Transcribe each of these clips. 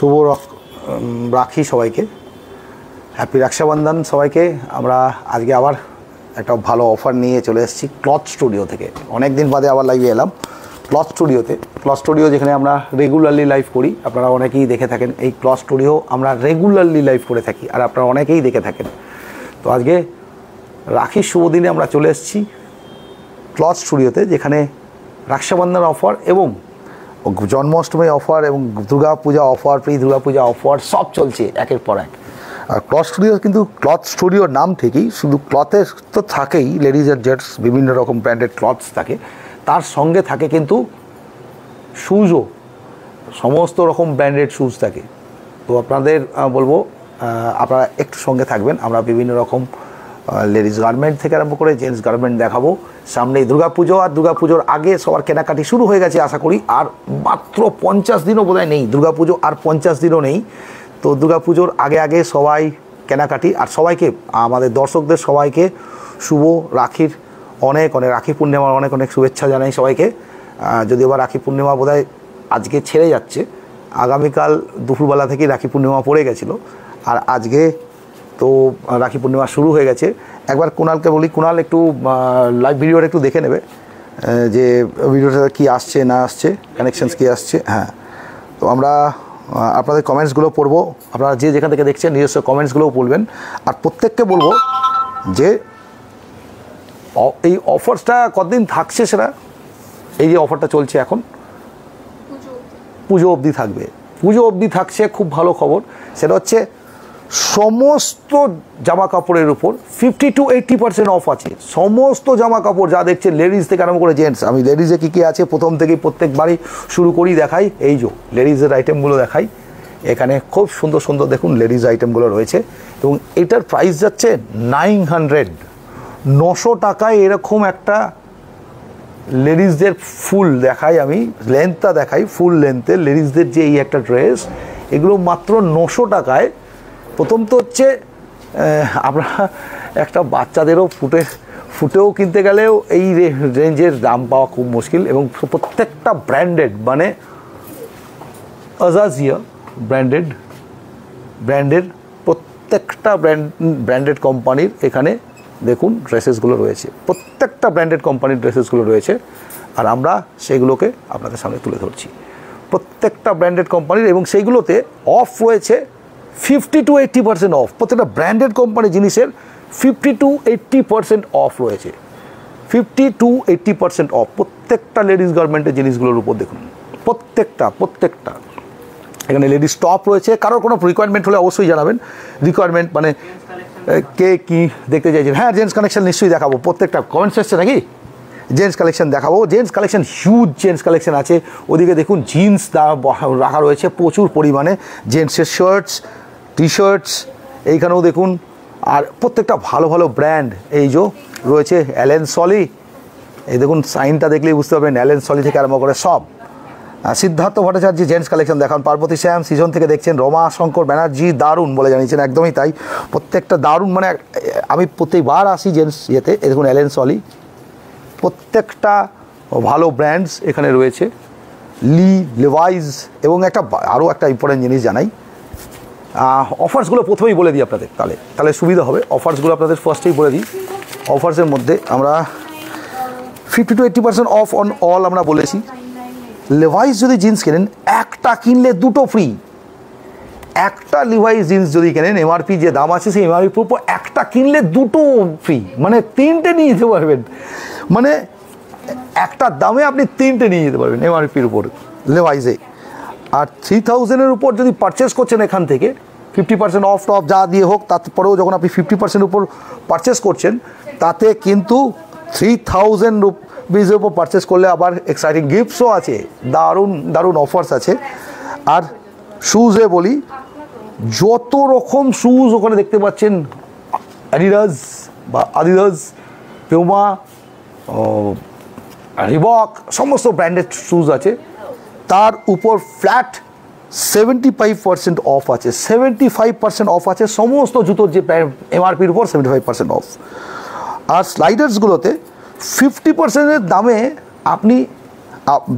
শুভ রাখি সবাইকে, হ্যাপি রক্ষাবন্ধন সবাইকে। আমরা আজকে আবার একটা ভালো অফার নিয়ে চলে এসেছি ক্লথ স্টুডিও থেকে। অনেক দিন বাদে আবার লাইভে এলাম ক্লথ স্টুডিওতে। ক্লথ স্টুডিও যেখানে আমরা রেগুলারলি লাইভ করি, আপনারা অনেকেই দেখে থাকেন। এই ক্লথ স্টুডিও আমরা রেগুলারলি লাইভ করে থাকি আর আপনারা অনেকেই দেখে থাকেন। তো আজকে রাখির শুভ দিনে আমরা চলে এসেছি ক্লথ স্টুডিওতে, যেখানে রক্ষাবন্ধন অফার এবং জন্মাষ্টমী অফার এবং দুর্গা পূজা অফার, প্রি দুর্গা পূজা অফার সব চলছে একের পর এক। আর ক্লথ স্টুডিও কিন্তু ক্লথ স্টুডিওর নাম থেকেই শুধু ক্লথের তো থাকেই, লেডিস আর জেন্টস বিভিন্ন রকম ব্র্যান্ডেড ক্লথস থাকে, তার সঙ্গে থাকে কিন্তু শুজও, সমস্ত রকম ব্র্যান্ডেড শুজ থাকে। তো আপনাদের বলবো আপনারা একটু সঙ্গে থাকবেন। আমরা বিভিন্ন রকম লেডিস গার্মেন্ট থেকে আরম্ভ করে জেন্টস গার্মেন্ট দেখাবো। সামনেই দুর্গাপুজো, আর দুর্গাপুজোর আগে সবার কেনাকাটি শুরু হয়ে গেছে আশা করি। আর মাত্র 50 দিনও বোধহয় নেই, দুর্গাপুজো আর 50 দিনও নেই। তো দুর্গাপুজোর আগে আগে সবাই কেনাকাটি। আর সবাইকে, আমাদের দর্শকদের সবাইকে শুভ রাখির অনেক অনেক, রাখি পূর্ণিমার অনেক অনেক শুভেচ্ছা জানাই সবাইকে। যদিও বা রাখি পূর্ণিমা বোধহয় আজকে ছেড়ে যাচ্ছে, আগামীকাল দুপুরবেলা থেকেই রাখি পূর্ণিমা পড়ে গেছিলো, আর আজকে তো রাখি পূর্ণিমা শুরু হয়ে গেছে। একবার কুণালকে বলি, কুণাল একটু লাইভ ভিডিওটা একটু দেখে নেবে যে ভিডিওটা কি আসছে না আসছে, কানেকশানস কী আসছে। হ্যাঁ, তো আমরা আপনাদের কমেন্টসগুলো পড়বো। আপনারা যে যেখান থেকে দেখছেন নিজস্ব কমেন্টসগুলোও বলবেন। আর প্রত্যেককে বলবো যে এই অফারটা কতদিন থাকছে সেটা, এই যে অফারটা চলছে এখন পুজো অবধি থাকবে। পুজো অবধি থাকছে, খুব ভালো খবর। সেটা হচ্ছে সমস্ত জামা কাপড়ের উপর 50 to 80% অফ আছে। সমস্ত জামা কাপড় যা দেখছে, লেডিস থেকে আরম্ভ করে জেন্টস। আমি লেডিসে কী কী আছে প্রথম থেকেই প্রত্যেকবারই শুরু করি, দেখাই। এই যে লেডিসের আইটেমগুলো দেখাই, এখানে খুব সুন্দর সুন্দর দেখুন লেডিস আইটেমগুলো রয়েছে। এবং এটার প্রাইস যাচ্ছে 900 টাকায়। এরকম একটা লেডিসদের ফুল দেখাই, আমি লেন্থটা দেখাই, ফুল লেন্থের লেডিসদের যে এই একটা ড্রেস, এগুলো মাত্র 900 টাকায়। প্রথম তো হচ্ছে আপনারা একটা বাচ্চাদেরও ফুটেও কিনতে গেলেও এই রেঞ্জের দাম পাওয়া খুব মুশকিল। এবং প্রত্যেকটা ব্র্যান্ডেড, মানে আজাজিয়া ব্র্যান্ডের প্রত্যেকটা ব্র্যান্ডেড কোম্পানির এখানে দেখুন ড্রেসেসগুলো রয়েছে। প্রত্যেকটা ব্র্যান্ডেড কোম্পানির ড্রেসেসগুলো রয়েছে, আর আমরা সেগুলোকে আপনাদের সামনে তুলে ধরছি। প্রত্যেকটা ব্র্যান্ডেড কোম্পানির, এবং সেইগুলোতে অফ রয়েছে 50 to 80% অফ। প্রত্যেকটা ব্র্যান্ডেড কোম্পানি জিনিসের 50 to 80% অফ রয়েছে। 50 to 80% অফ প্রত্যেকটা লেডিস গার্মেন্টের জিনিসগুলোর উপর দেখুন। প্রত্যেকটা এখানে লেডিস টপ রয়েছে। কারোর কোনো রিকোয়ারমেন্ট হলে অবশ্যই জানাবেন। রিকোয়ারমেন্ট মানে কে কী দেখতে চাইছেন। হ্যাঁ, জেন্টস কালেকশন নিশ্চয়ই দেখাবো। প্রত্যেকটা কমেন্টস এসছে নাকি? জেন্টস কালেকশন দেখাবো। Gents collection, huge gents collection আছে। ওদিকে দেখুন জিন্স রাখা রয়েছে প্রচুর পরিমাণে, জেন্টসের শার্টস, টি শার্টস এইখানেও দেখুন। আর প্রত্যেকটা ভালো ভালো ব্র্যান্ড এই যে রয়েছে। অ্যালেন সলি, এই দেখুন সাইনটা দেখলেই বুঝতে পারবেন, অ্যালেন সলি থেকে আরম্ভ করে সব। সিদ্ধার্থ ভট্টাচার্য জেন্টস কালেকশন দেখান। পার্বতী শ্যাম সিজন থেকে দেখছেন। রমা শঙ্কর ব্যানার্জি দারুণ বলে জানিয়েছেন, একদমই তাই। প্রত্যেকটা দারুণ, মানে আমি প্রত্যেকবার আসি জেন্টস ইয়েতে। এই দেখুন অ্যালেন সলি, প্রত্যেকটা ভালো ব্র্যান্ডস এখানে রয়েছে। লিভাইস, এবং আরও একটা ইম্পর্টেন্ট জিনিস জানাই, অফার্সগুলো প্রথমেই বলে দিই আপনাদের, তাহলে সুবিধা হবে। অফার্সগুলো আপনাদের ফার্স্টেই বলে দিই। অফার্সের মধ্যে আমরা 50 to 80% অফ অন অল আমরা বলেছি। লিভাইস যদি জিন্স কেনেন, একটা কিনলে দুটো ফ্রি। একটা লিভাইস জিন্স যদি কেনেন, এমআরপি যে দাম আছে সেই এমআরপির উপর একটা কিনলে দুটো ফ্রি, মানে 3টে নিয়ে যেতে পারবেন। মানে একটা দামে আপনি 3টে নিয়ে যেতে পারবেন এমআরপির উপর লিভাইসে। আর 3000-এর উপর যদি পারচেস করছেন এখান থেকে, 50% অফ টপ যা দিয়ে হোক, তারপরেও যখন আপনি 50% উপর পারচেস করছেন, তাতে কিন্তু 3000 রুপিসের উপর পারচেস করলে আবার এক্সাইটিং গিফটসও আছে। দারুণ অফার্স আছে। আর শুজে বলি, যত রকম শুজ ওখানে দেখতে পাচ্ছেন, আদিদাস, পিউমা, রিবক, সমস্ত ব্র্যান্ডেড শুজ আছে। তার উপর ফ্ল্যাট 75% অফ আছে। 75% অফ আছে সমস্ত জুতোর যে এমআরপির উপর 75% অফ। আর স্লাইডার্সগুলোতে 50%-এর দামে আপনি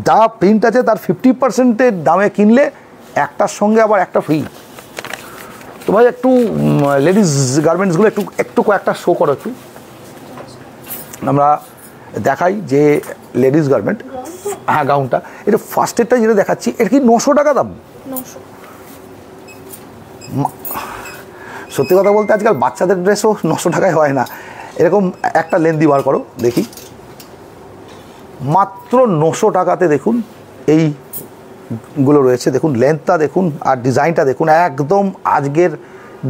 যা প্রিন্ট আছে তার 50%-এর দামে কিনলে একটার সঙ্গে আবার একটা ফ্রি। তো ভাই একটু লেডিস গার্মেন্টসগুলো একটু কয়েকটা শো করো একটু, আমরা দেখাই যে লেডিস গার্মেন্ট। হ্যাঁ গাউনটা, এটা ফার্স্টেরটা যেটা দেখাচ্ছি এটা কি 900 টাকা দাম। সত্যি কথা বলতে আজকাল বাচ্চাদের ড্রেসও 900 টাকায় হয় না। এরকম একটা লেন্দি বার করো দেখি, মাত্র 900 টাকাতে দেখুন এইগুলো রয়েছে। দেখুন লেন্থটা দেখুন আর ডিজাইনটা দেখুন, একদম আজকের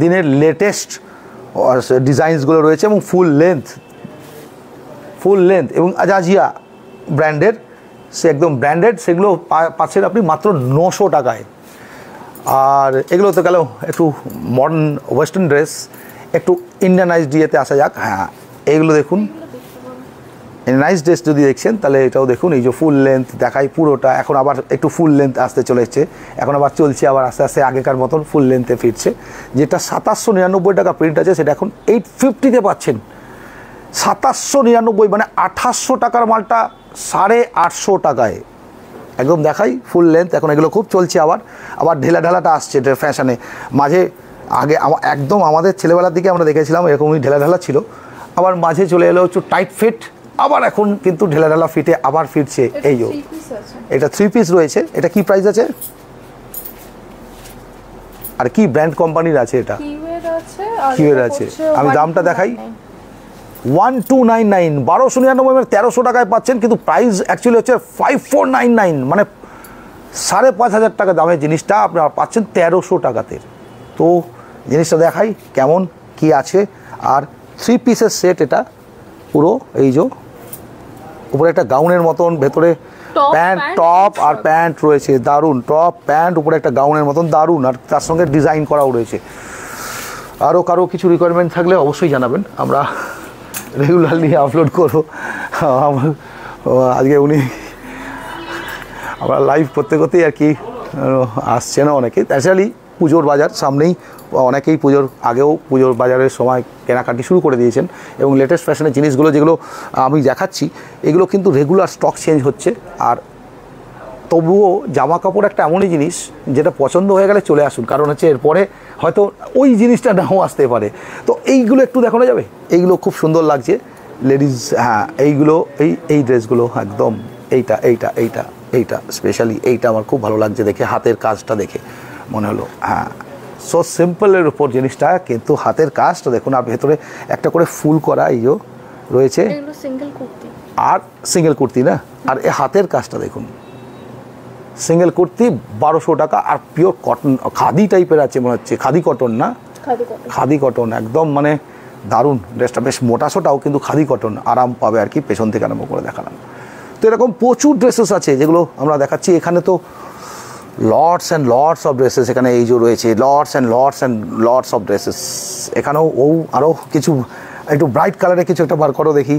দিনের লেটেস্ট ডিজাইনসগুলো রয়েছে এবং ফুল লেন্থ এবং আজাজিয়া ব্র্যান্ডের, সে একদম ব্র্যান্ডেড, সেগুলো পাচ্ছেন আপনি মাত্র 900 টাকায়। আর এগুলো তো গেল একটু মডার্ন ওয়েস্টার্ন ড্রেস, একটু ইন্ডিয়ানাইজড ইয়েতে আসা যাক। হ্যাঁ এইগুলো দেখুন, নাইস ড্রেস যদি দেখছেন তাহলে এটাও দেখুন, এই যে ফুল লেন্থ দেখাই পুরোটা, এখন আবার একটু ফুল লেন্থ আসতে চলে এসছে, এখন আবার চলছে আবার আস্তে আস্তে আগেকার মতন ফুল লেন্থে ফিরছে। যেটা 2799 টাকা প্রিন্ট আছে সেটা এখন 850-তে পাচ্ছেন। 2799 মানে 2800 টাকার মালটা 850 টাকায় একদম দেখাই ফুল লেন্থ। এখন এগুলো খুব চলছে, আবার ঢেলাটা আসছে এটা ফ্যাশনে। মাঝে আগে একদম আমাদের ছেলেবেলার দিকে আমরা দেখেছিলাম এরকমই ঢেলা ছিল, আবার মাঝে চলে এলো একটু টাইট ফিট, আবার এখন কিন্তু ঢেলা ফিটে আবার ফিরছে। এই যে এটা 3 পিস রয়েছে, এটা কি প্রাইস আছে আর কি ব্র্যান্ড কোম্পানির আছে? এটা কিউয়ের আছে, আমি দামটা দেখাই। 1299, 1299 1300 টাকায় পাচ্ছেন, কিন্তু প্রাইস অ্যাকচুয়ালি হচ্ছে 5499, মানে 5500 টাকা দামের জিনিসটা আপনারা পাচ্ছেন 1300 টাকাতে। তো জিনিসটা দেখাই কেমন কি আছে। আর 3 পিসের সেট এটা পুরো, এই যে উপরে একটা গাউনের মতন, ভেতরে প্যান্ট টপ আর প্যান্ট রয়েছে, দারুণ টপ প্যান্ট, উপরে একটা গাউনের মতন দারুণ, আর তার সঙ্গে ডিজাইন করাও রয়েছে। আরও কারো কিছু রিকোয়ারমেন্ট থাকলে অবশ্যই জানাবেন, আমরা রেগুলারলি আপলোড করবো। আজকে আমরা লাইভ করতেই আর কি আসছে না অনেকে। অ্যাকচুয়ালি পুজোর বাজার সামনেই, অনেকেই পুজোর আগেও পুজোর বাজারের সময় কেনাকাটি শুরু করে দিয়েছেন, এবং লেটেস্ট ফ্যাশনের জিনিসগুলো যেগুলো আমি দেখাচ্ছি এগুলো কিন্তু রেগুলার স্টক চেঞ্জ হচ্ছে। আর তবুও জামা কাপড় একটা এমনই জিনিস যেটা পছন্দ হয়ে গেলে চলে আসুন, কারণ হচ্ছে এরপরে হয়তো ওই জিনিসটা নাও আসতে পারে। তো এইগুলো একটু দেখানো যাবে, এইগুলো খুব সুন্দর লাগছে লেডিস। হ্যাঁ এইগুলো এই ড্রেসগুলো একদম এইটা স্পেশালি এইটা আমার খুব ভালো লাগছে দেখে, হাতের কাজটা দেখে মনে হলো হ্যাঁ সো সিম্পলের উপর জিনিসটা, কিন্তু হাতের কাজটা দেখুন। আর ভেতরে একটা করে ফুল করা এই যে রয়েছে, আর সিঙ্গেল কুর্তি না, আর এই হাতের কাজটা দেখুন। সিঙ্গেল কুর্তি 1200 টাকা, আর পিওর কটন খাদি টাইপের আছে মনে হচ্ছে, খাদি কটন না, খাদি কটন একদম মানে দারুণ। ড্রেসটা বেশ মোটাসোটাও, কিন্তু খাদি কটন, আরাম পাবে আর কি। পেছন থেকে আরম্ভ করে দেখালাম। তো এরকম প্রচুর ড্রেসেস আছে যেগুলো আমরা দেখাচ্ছি। এখানে তো lots and lots of dresses, এখানে এই যে রয়েছে lots and lots of dresses. এখানেও আরও কিছু একটু ব্রাইট কালারে কিছু একটা বার করো দেখি।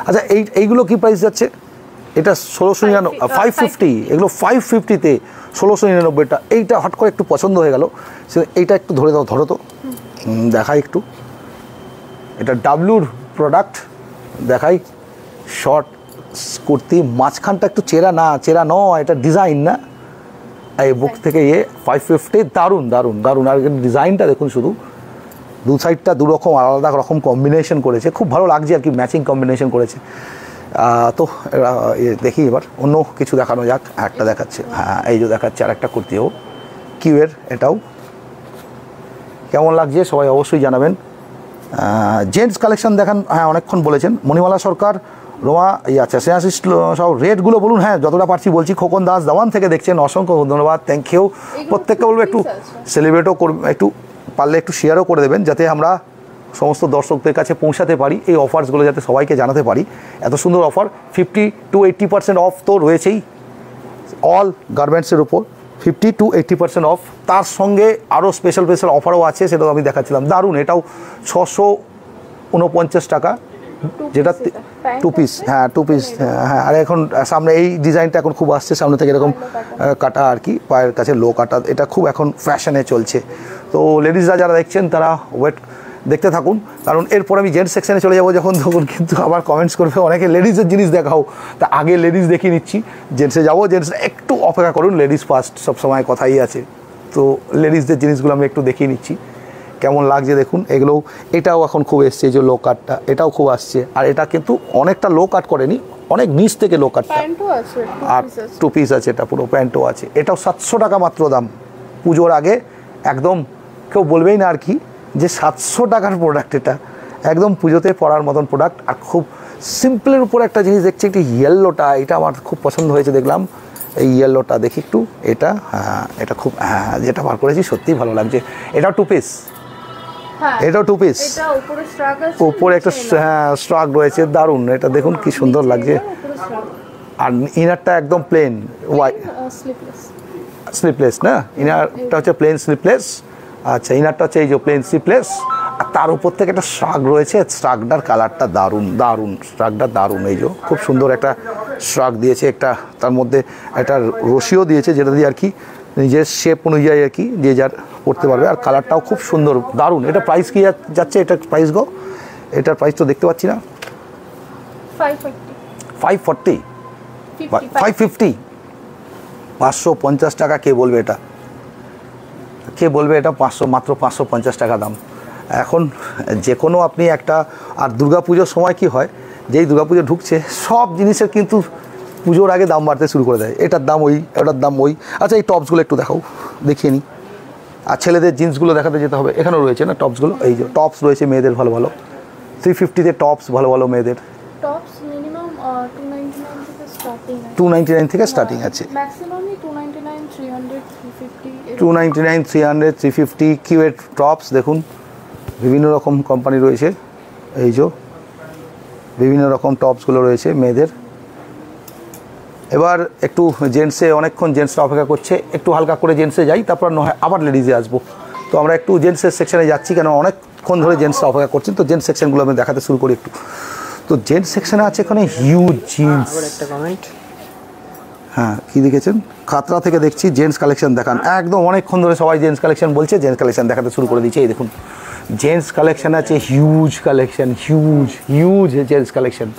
আচ্ছা এইগুলো কি প্রাইস যাচ্ছে? এটা 1699, 550, এগুলো 550-তে 1699টা। এইটা হট করে একটু পছন্দ হয়ে গেল, এইটা একটু ধরো তো দেখাই একটু। এটা ডাব্লিউর প্রোডাক্ট দেখাই, শর্ট কুর্তি, মাঝখানটা একটু চেরা নয়, এটা ডিজাইন না, এই বুক থেকে 550, দারুণ। আর ডিজাইনটা দেখুন, শুধু দু সাইডটা দুরকম আলাদা রকম কম্বিনেশন করেছে, খুব ভালো লাগছে আর কি, ম্যাচিং কম্বিনেশন করেছে। তো দেখি এবার অন্য কিছু দেখানো যাক। একটা দেখাচ্ছে, হ্যাঁ এই যে দেখাচ্ছে আর একটা কুর্তিও কিউয়ের, এটাও কেমন লাগছে সবাই অবশ্যই জানাবেন। জেন্টস কালেকশন দেখান, হ্যাঁ অনেকক্ষণ বলেছেন। মণিমালা সরকার, রোমা আচ্ছা শ্রেয়াশিস সব রেটগুলো বলুন। হ্যাঁ যতটা পারছি বলছি। খোকন দাস দাওয়ান থেকে দেখছেন, অসংখ্য ধন্যবাদ, থ্যাংক ইউ। প্রত্যেককে বলবো একটু সেলিব্রেটও করবে, একটু পারলে একটু শেয়ারও করে দেবেন, যাতে আমরা সমস্ত দর্শকদের কাছে পৌঁছাতে পারি, এই অফার্সগুলো যাতে সবাইকে জানাতে পারি। এত সুন্দর অফার, 50 to 80% অফ তো রয়েছেই অল গার্মেন্টসের উপর, 50 to 80% অফ। তার সঙ্গে আরও স্পেশাল অফারও আছে, সেটাও আমি দেখাচ্ছিলাম, দারুণ। এটাও 649 টাকা, যেটা 2 পিস, হ্যাঁ 2 পিস, হ্যাঁ। আর এখন সামনে এই ডিজাইনটা এখন খুব আসছে, সামনে থেকে এরকম কাটা আর কি, পায়ের কাছে লো কাটা, এটা খুব এখন ফ্যাশনে চলছে। তো লেডিসরা যারা দেখছেন তারা ওয়েট দেখতে থাকুন, কারণ এরপর আমি জেন্টস সেকশনে চলে যাবো যখন তখন কিন্তু আবার কমেন্টস করবে অনেকে লেডিসের জিনিস দেখাও, তা আগে লেডিস দেখিয়ে নিচ্ছি, জেন্টসে যাবো। জেন্টস একটু অপেক্ষা করুন, লেডিস ফার্স্ট সবসময় কথাই আছে, তো লেডিসদের জিনিসগুলো আমি একটু দেখিয়ে নিচ্ছি কেমন লাগছে দেখুন। এগুলোও এটাও এখন খুব এসছে, এই যে লো কাটটা এটাও খুব আসছে, আর এটা কিন্তু অনেকটা লো কাট করেনি, অনেক নিচ থেকে লো কাটটা, আর 2 পিস আছে, এটা পুরো প্যান্টও আছে। এটাও 700 টাকা মাত্র দাম, পুজোর আগে একদম কেউ বলবেই না আর কি যে 700 টাকার প্রোডাক্ট, এটা একদম পুজোতে পরার মতন প্রোডাক্ট। আর খুব সিম্পলের উপর একটা জিনিস দেখছি, একটি ইয়েলোটা, এটা আমার খুব পছন্দ হয়েছে দেখলাম, এই ইয়েলোটা দেখি একটু, এটা হ্যাঁ এটা খুব হ্যাঁ যেটা বার করেছি সত্যিই ভালো লাগছে। এটাও 2 পিস, এটাও 2 পিস, উপরে একটা হ্যাঁ স্ট্রাক রয়েছে, দারুণ, এটা দেখুন কি সুন্দর লাগছে। আর ইনারটা একদম প্লেন হোয়াইট স্লিপলেস না, ইনারটা হচ্ছে প্লেন স্লিপলেস, আচ্ছা ইনারটা হচ্ছে এই যে প্লেন স্লিপলেস, আর তার উপর থেকে একটা স্ট্রাক রয়েছে, স্ট্রাকটার কালারটা দারুণ দারুণ, স্ট্রাকটা দারুণ, এই যে খুব সুন্দর একটা স্ট্রাক দিয়েছে, একটা তার মধ্যে একটা রশিও দিয়েছে যেটা দিয়ে আর কি নিজের শেপ অনুযায়ী আর কি যে যার পড়তে পারবে। আর কালারটাও খুব সুন্দর দারুণ। এটা প্রাইস কি যাচ্ছে, এটার প্রাইস গো, এটার প্রাইস তো দেখতে পাচ্ছি না, 540 550 550 টাকা। কে বলবে এটা, কে বলবে এটা 500, মাত্র 550 টাকা দাম। এখন যে কোনো আপনি একটা, আর দুর্গাপুজোর সময় কি হয়, যেই দুর্গাপুজো ঢুকছে সব জিনিসের কিন্তু পুজোর আগে দাম বাড়তে শুরু করে দেয়, এটার দাম ওই, ওটার দাম ওই। আচ্ছা এই টপসগুলো একটু দেখাও, দেখিয়ে নিই। আর ছেলেদের জিন্সগুলো দেখাতে যেতে হবে, এখানেও রয়েছে না টপসগুলো, এই যে টপস রয়েছে মেয়েদের ভালো ভালো, 350-তে টপস ভালো ভালো মেয়েদের, টপস মিনিমাম 299 থেকে স্টার্টিং আছে, ম্যাক্সিমামই 299 300 350 299 300 350 কিউএড টপস দেখুন, বিভিন্ন রকম কোম্পানি রয়েছে, এই যে বিভিন্ন রকম টপসগুলো রয়েছে মেয়েদের। এবার একটু জেন্টসে, অনেকক্ষণ জেন্টসরা অপেক্ষা করছে, একটু হালকা করে জেন্টসে যাই, তারপর নয় আবার লেডিজে আসবো। তো আমরা একটু জেন্টসের সেকশনে যাচ্ছি, কেন অনেকক্ষণ ধরে জেন্টসরা অপেক্ষা করছেন, তো জেন্টস সেকশনগুলো আমি দেখাতে শুরু করি একটু। তো জেন্টস সেকশনে আছে এখানে হিউজ জিন্স, একটা কমেন্ট, হ্যাঁ কী দেখেছেন, খাতরা থেকে দেখছি জেন্টস কালেকশন দেখান, একদম অনেকক্ষণ ধরে সবাই জেন্টস কালেকশন বলছে, জেন্টস কালেকশন দেখাতে শুরু করে দিচ্ছে। এই দেখুন জেন্টস কালেকশন আছে, huge collection, huge huge gents collection.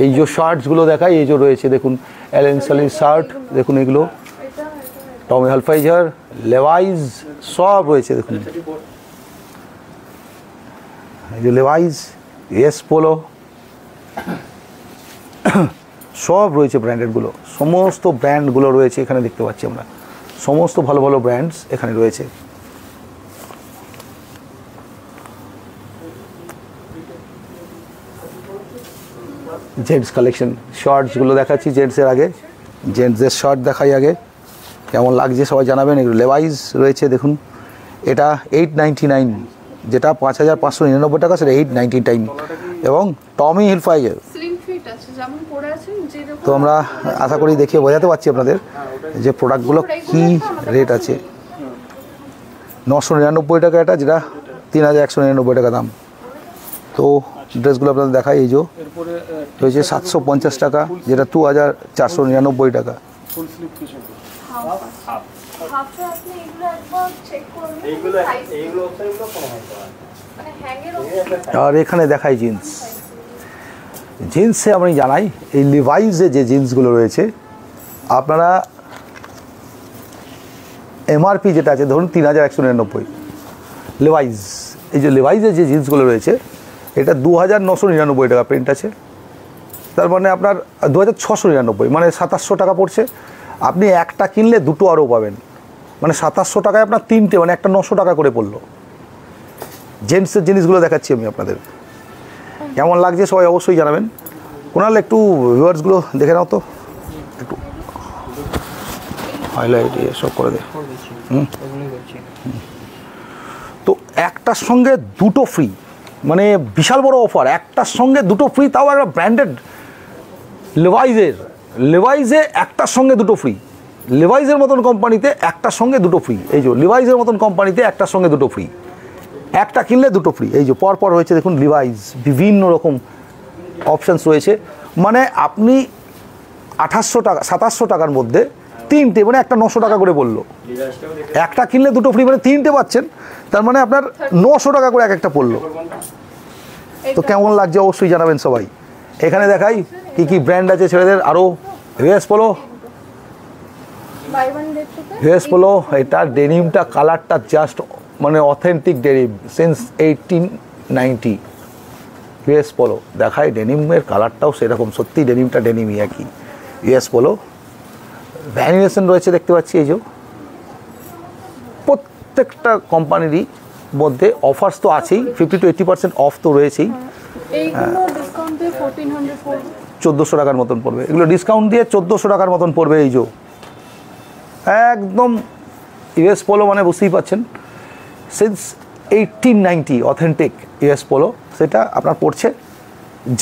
এই যে শার্টসগুলো দেখায়, এই যে রয়েছে দেখুন অ্যালেন সলির শার্ট দেখুন, এগুলো টমি হিলফাইজার, লেভাইস সব রয়েছে দেখুন, এই যে লেভাইস, এস পোলো সব রয়েছে ব্র্যান্ডেডগুলো, সমস্ত ব্র্যান্ডগুলো রয়েছে এখানে দেখতে পাচ্ছি আমরা, সমস্ত ভালো ভালো ব্র্যান্ডস এখানে রয়েছে। জেন্টস কালেকশন শর্টসগুলো দেখাচ্ছি, জেন্টসের আগে জেন্টসদের শর্ট দেখাই আগে, কেমন লাগছে সবাই জানাবেন। এগুলো লেভাইস রয়েছে দেখুন, এটা 899, যেটা 5599 টাকা, সেটা 899, এবং টমি হিলফাইজার। তো আমরা আশা করি দেখিয়ে বোঝাতে পারছি আপনাদের যে প্রোডাক্টগুলো কী রেট আছে। 999 টাকা এটা, যেটা 3199 টাকা দাম। তো ড্রেসগুলো আপনাদের দেখাই, এই যে রয়েছে 750 টাকা, যেটা 2499 টাকা। আর এখানে দেখাই জিন্স, জিন্সে আমি জানাই এই লিভাইসে যে জিন্সগুলো রয়েছে, আপনারা এমআরপি যেটা আছে ধরুন 3199, লিভাইস, এই যে লিভাইসের যে জিন্সগুলো রয়েছে এটা 2999 টাকা প্রিন্ট আছে, তার মানে আপনার 2699, মানে 2700 টাকা পড়ছে। আপনি একটা কিনলে দুটো আরও পাবেন, মানে 2700 টাকায় আপনার তিনটে, মানে একটা 900 টাকা করে পড়লো। জেন্টসের জিনিসগুলো দেখাচ্ছি আমি আপনাদের, কেমন লাগছে সবাই অবশ্যই জানাবেন। কোনাল একটু ভিউয়ার্সগুলো দেখে নাও তো, একটু হাইলাইট সব করে দে। তো একটার সঙ্গে দুটো ফ্রি, মানে বিশাল বড় অফার, একটার সঙ্গে দুটো ফ্রি, তাও একটা ব্র্যান্ডেড লেভাইজে একটার সঙ্গে দুটো ফ্রি, লেভাইজের মতন কোম্পানিতে একটার সঙ্গে দুটো ফ্রি, এই যে লিভাইজের মতন কোম্পানিতে একটার সঙ্গে দুটো ফ্রি, একটা কিনলে দুটো ফ্রি, এই যে পরপর রয়েছে দেখুন লিভাইজ, বিভিন্ন রকম অপশানস রয়েছে। মানে আপনি 2800 টাকা 2700 টাকার মধ্যে তিনটে, মানে একটা 900 টাকা করে বললো, একটা কিনলে দুটো ফ্রি, মানে তিনটে পাচ্ছেন, তার মানে আপনার 900 টাকা করে এক একটা পড়লো। তো কেমন লাগছে অবশ্যই জানাবেন সবাই। এখানে দেখাই কি কি ব্র্যান্ড আছে ছেলেদের, আরও US Polo, buy one get two US Polo, এটা ডেনিমটা কালারটা জাস্ট মানে authentic denim since 1890। US Polo দেখায়, ডেনিমের কালারটাও সেরকম, সত্যি ডেনিমটা ডেনিমই একই। ইউএস পোলো ভ্যারিয়েশন রয়েছে দেখতে পাচ্ছি, এই যে প্রত্যেকটা কোম্পানিরই মধ্যে অফার্স তো আছেই, 50 to 80% অফ তো রয়েছেই। এইগুলো ডিসকাউন্ট দিয়ে 1400 পড়বে, 1400 টাকার মতন পড়বে, এগুলো ডিসকাউন্ট দিয়ে 1400 টাকার মতন পড়বে। এই যে একদম ইউএস পোলো মানে বুঝতেই পাচ্ছেন, সিন্স 1890 অথেন্টিক ইউএস পোলো, সেটা আপনার পড়ছে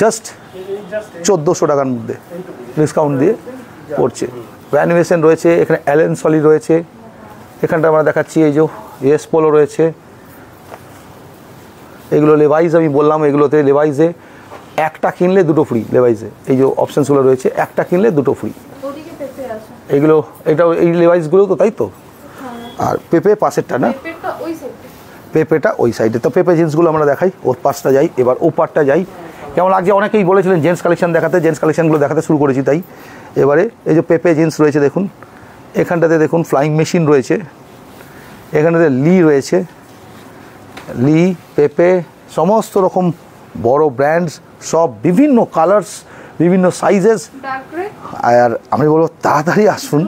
জাস্ট 1400 টাকার মধ্যে ডিসকাউন্ট দিয়ে পড়ছে। ভ্যানুয়েশন রয়েছে এখানে, অ্যালেন সলি রয়েছে, এখানটা আমরা দেখাচ্ছি এই যে ইউএস পোলো রয়েছে। এগুলো লেভাইস আমি বললাম, এগুলোতে লেভাইসে একটা কিনলে দুটো ফ্রি, লেভাইসে এই যে অপশানসগুলো রয়েছে, একটা কিনলে দুটো ফ্রি। ওদিকে পেপে আছে, এগুলো এটা এই লেভাইসগুলো তো, তাই তো? আর পেপে পাশেরটা না, পেপেটা ওই সাইডে, পেপেটা ওই সাইডে। তো পেপে জিন্সগুলো আমরা দেখাই, ওর পাশটা যাই, এবার ও পার্টটা যাই। কেমন লাগছে, অনেকেই বলেছিলেন জেন্টস কালেকশন দেখাতে, জেন্টস কালেকশনগুলো দেখাতে শুরু করেছি। তাই এবারে এই যে পেপে জিন্স রয়েছে দেখুন, এখানটাতে দেখুন ফ্লাইং মেশিন রয়েছে, এখানটাতে লি রয়েছে, লি, পেপে, সমস্ত রকম বড় ব্র্যান্ডস, সব বিভিন্ন কালার্স, বিভিন্ন সাইজেস। ডার্ক রেড, আর আমি বলবো তাড়াতাড়ি আসুন,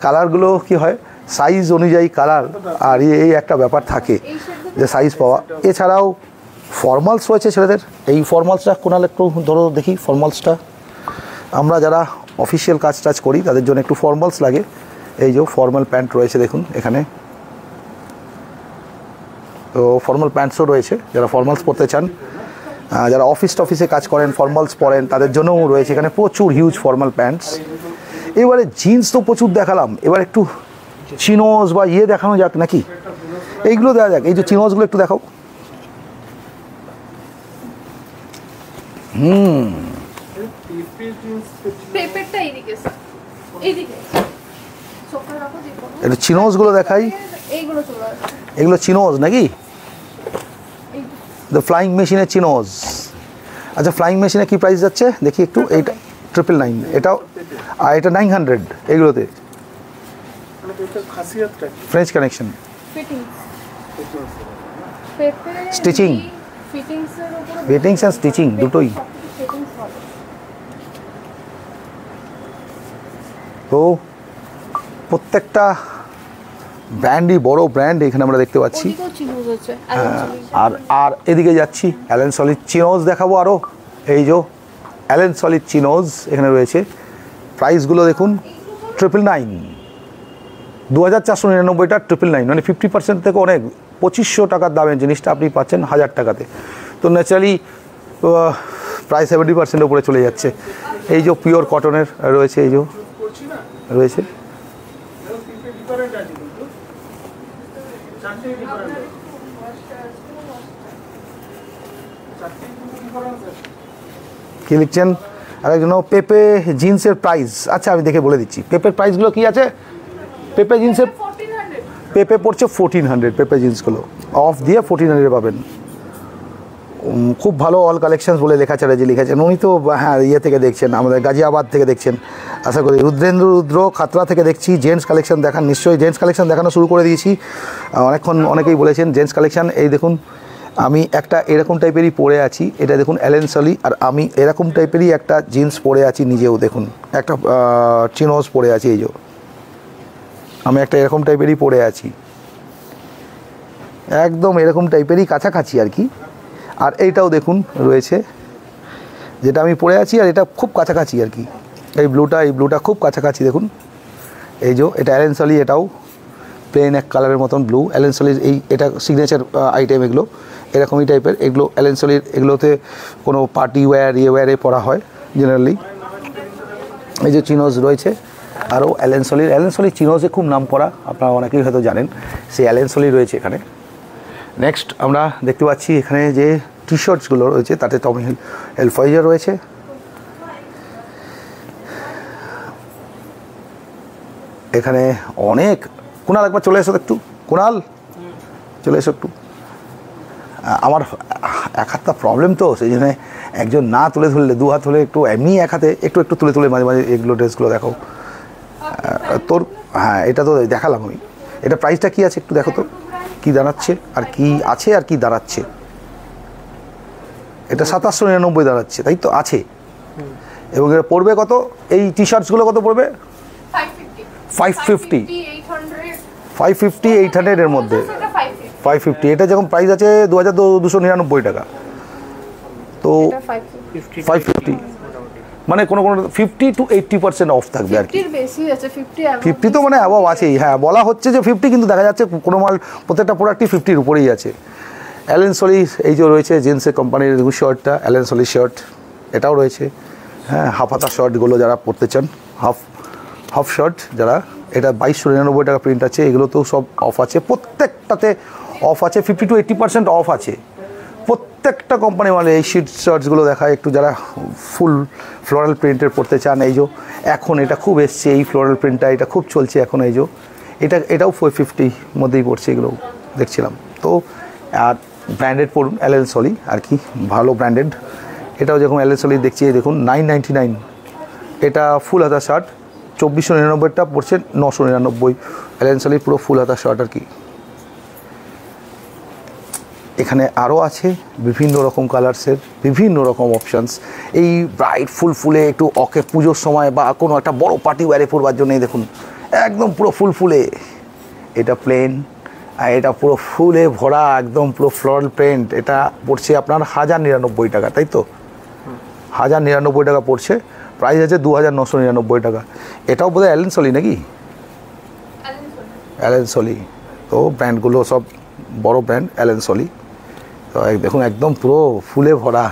কালারগুলো কি হয় সাইজ অনুযায়ী কালার, আর এই একটা ব্যাপার থাকে যে সাইজ পাওয়া। এছাড়াও ফর্মালস রয়েছে ছেলেদের, এই ফর্মালসটা কোনাল একটু ধরো দেখি, ফর্মালসটা আমরা যারা অফিসিয়াল কাজ টাজ করি তাদের জন্য একটু ফর্মালস লাগে। এই যে ফর্মাল প্যান্ট রয়েছে দেখুন এখানে, তো ফর্মাল প্যান্টসও রয়েছে, যারা ফর্মালস পরতে চান, যারা অফিসে কাজ করেন, ফর্মালস পরেন, তাদের জন্যও রয়েছে এখানে প্রচুর হিউজ ফর্মাল প্যান্টস। এবারে জিন্স তো প্রচুর দেখালাম, এবার একটু চিনোজ বা ইয়ে দেখানো যাক নাকি, এইগুলো দেওয়া যাক। এই যে চিনোজগুলো একটু দেখাও। পেপেরটা এইদিকে স্যার, এইদিকে সোফা রাখো, যে কোনো একটু চিনোজগুলো দেখাই। এইগুলো চলে আসবে, এগুলো চিনোজ নাকি, দ্য ফ্লাইং মেশিনের চিনোজ। আচ্ছা, ফ্লাইং মেশিনে কি প্রাইস যাচ্ছে দেখি একটু, এইটা 999, এটাও, আর এটা 900 এগুলোতে। ফ্রেঞ্চ কানেকশন, ফিটিংস, পেপে স্টিচিং, ফিটিংসের উপরে, ফিটিংস অ্যান্ড স্টিচিং দুটোই। ফিটিংস ভালো, তো প্রত্যেকটা ব্র্যান্ডই বড় ব্র্যান্ড এখানে আমরা দেখতে পাচ্ছি। ওদিকেও চিনোজ আছে, আর আর এদিকে যাচ্ছি, অ্যালেন সলিড চিনোজ দেখাবো আরও। এই যে অ্যালেন সলিড চিনোজ এখানে রয়েছে, প্রাইসগুলো দেখুন 999, 2499টা 999, মানে 50% থেকে অনেক, 2500 টাকার দামের জিনিসটা আপনি পাচ্ছেন 1000 টাকাতে। তো ন্যাচারালি প্রায় 70% উপরে চলে যাচ্ছে। এই যে পিওর কটনের রয়েছে, এই যে রয়েছে, কি লিখছেন আরেকজন, পেপে জিন্সের প্রাইস। আচ্ছা আমি দেখে বলে দিচ্ছি পেপের প্রাইসগুলো কি আছে। পেপে জিন্সের 1400, পেপে পড়ছে 1400, পেপে জিন্সগুলো অফ দিয়ে 1400 পাবেন। খুব ভালো অল কালেকশনস বলে লেখা ছাড়া যে লিখেছেন উনি তো, হ্যাঁ ইয়ে থেকে দেখছেন, আমাদের গাজিয়াবাদ থেকে দেখছেন আশা করি। রুদ্র খাতরা থেকে দেখছি, জেন্টস কালেকশন দেখান, নিশ্চয়ই জেন্টস কালেকশন দেখানো শুরু করে দিয়েছি অনেকক্ষণ, অনেকেই বলেছেন জেন্টস কালেকশন। এই দেখুন আমি একটা এরকম টাইপেরই পরে আছি, এটা দেখুন অ্যালেন সলি, আর আমি এরকম টাইপেরই একটা জিন্স পরে আছি নিজেও, দেখুন একটা চিনোজ পরে আছি, এই যে আমি একটা এরকম টাইপেরই পরে আছি, একদম এরকম টাইপেরই কাছাকাছি আর কি। আর এইটাও দেখুন রয়েছে যেটা আমি পরে আছি, আর এটা খুব কাছাকাছি আর কি, এই ব্লুটা খুব কাছাকাছি দেখুন। এই যে এটা অ্যালেন সলি, এটাও প্লেন এক কালারের মতন ব্লু, অ্যালেন সলির এই এটা সিগনেচার আইটেম, এগুলো এরকমই টাইপের, এগুলো অ্যালেন সলির, এগুলোতে কোনো পার্টি ওয়্যার ওয়্যারে পরা হয় জেনারেলি। এই যে চিনোজ রয়েছে আরও অ্যালেন সলির চিনোজে খুব নাম করা, আপনারা অনেকেই হয়তো জানেন, সেই অ্যালেন সলি রয়েছে এখানে। নেক্সট আমরা দেখতে পাচ্ছি এখানে যে টি শার্টসগুলো রয়েছে তাতে টমি হিলফাইজার রয়েছে, এখানে অনেক, কুণাল একবার চলে এসো তো একটু, কুণাল চলে এসো একটু। আমার এক হাতটা প্রবলেম তো, সেই জন্য একজন না তুলে ধরলে, দু হাত হলে একটু এমনি এক হাতে একটু একটু তুলে তুলে মাঝে মাঝে এগুলো ড্রেসগুলো দেখো। তোর হ্যাঁ, এটা তো দেখালাম আমি। এটা প্রাইসটা কী আছে একটু দেখো তো, কী দাঁড়াচ্ছে আর কি আছে আর কি দাঁড়াচ্ছে। এটা 2799 দাঁড়াচ্ছে, তাই তো আছে। এবং এটা পড়বে কত, এই টি শার্টসগুলো কত পড়বে? 550 550 800 এর মধ্যে 550। এটা যখন প্রাইস আছে 2299 টাকা, তো 550 মানে কোনো কোনো 50 to 80% অফ থাকবে আর কি। 50 তো মানে অ্যাভাব আছেই, হ্যাঁ বলা হচ্ছে যে 50, কিন্তু দেখা যাচ্ছে কোনো মাল প্রত্যেকটা প্রোডাক্টই 50-র উপরেই আছে। অ্যালেন সলি এই যে রয়েছে জিন্সের কোম্পানির শার্টটা, অ্যালেন সলি শার্ট, এটাও রয়েছে। হ্যাঁ, হাফ হাতা শার্টগুলো যারা পরতে চান, হাফ শার্ট যারা, এটা 2299 টাকা প্রিন্ট আছে। এগুলোতেও সব অফ আছে, প্রত্যেকটাতে অফ আছে, 50 to 80% অফ আছে প্রত্যেকটা কোম্পানি মানে। এই শিট শার্টসগুলো দেখায় একটু, যারা ফুল ফ্লোরাল প্রিন্টের পরতে চান। এই যে এখন এটা খুব এসছে, এই ফ্লোরাল প্রিন্টটা এটা খুব চলছে এখন। এই যে এটাও 450 মধ্যেই পড়ছে, এগুলো দেখছিলাম তো। আর ব্র্যান্ডেড পড়ুন, অ্যালেন সলি আর কি, ভালো ব্র্যান্ডেড। এটাও যেরকম অ্যালেন সলি দেখছি, এই দেখুন 999। এটা ফুল হাতা শার্ট, 2499টা পড়ছে 999। অ্যালেন সলি পুরো ফুল হাতা শার্ট আর কি। এখানে আরও আছে বিভিন্ন রকম কালার্সের, বিভিন্ন রকম অপশানস। এই ব্রাইট ফুলে একটু পুজোর সময় বা কোনো একটা বড় পার্টি ওয়ারে পরবার জন্যই দেখুন একদম পুরো ফুলে। এটা প্লেন, আর এটা পুরো ফুলে ভরা একদম পুরো ফ্লোরাল প্রিন্ট। এটা পড়ছে আপনার 1099 টাকা, তাই তো? 1099 টাকা পড়ছে, প্রাইস আছে 2999 টাকা। এটাও বোধহয় অ্যালেন সলি নাকি? অ্যালেন সলি। তো ব্র্যান্ডগুলো সব বড় ব্র্যান্ড, অ্যালেন সলি। তো দেখুন একদম পুরো ফুলে ভরা।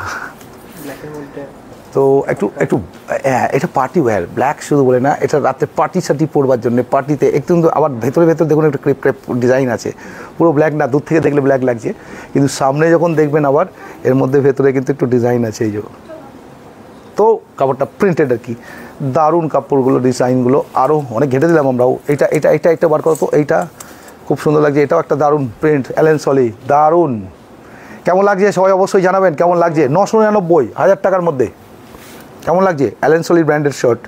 তো একটু একটু এটা পার্টি ওয়্যার, ব্ল্যাক শুধু বলে না, এটা রাতে পার্টি সার্টি পরবার জন্য, পার্টিতে একটু। আবার ভেতরে দেখুন একটু ক্রেপ ক্রেপ ডিজাইন আছে, পুরো ব্ল্যাক না, দূর থেকে দেখলে ব্ল্যাক লাগছে, কিন্তু সামনে যখন দেখবেন আবার এর মধ্যে ভেতরে কিন্তু একটু ডিজাইন আছে। এই যে তো কাপড়টা প্রিন্টেড আর কি, দারুণ কাপড়গুলো, ডিজাইনগুলো আরও অনেক ঘেটে দিলাম আমরাও। এটা বার করো তো, এইটা খুব সুন্দর লাগছে। এটাও একটা দারুণ প্রিন্ট, অ্যালেন সলি, দারুণ। কেমন লাগছে সবাই অবশ্যই জানাবেন কেমন লাগছে। 999, 1000 টাকার মধ্যে কেমন লাগছে? অ্যালেন সলি ব্র্যান্ডের শার্ট,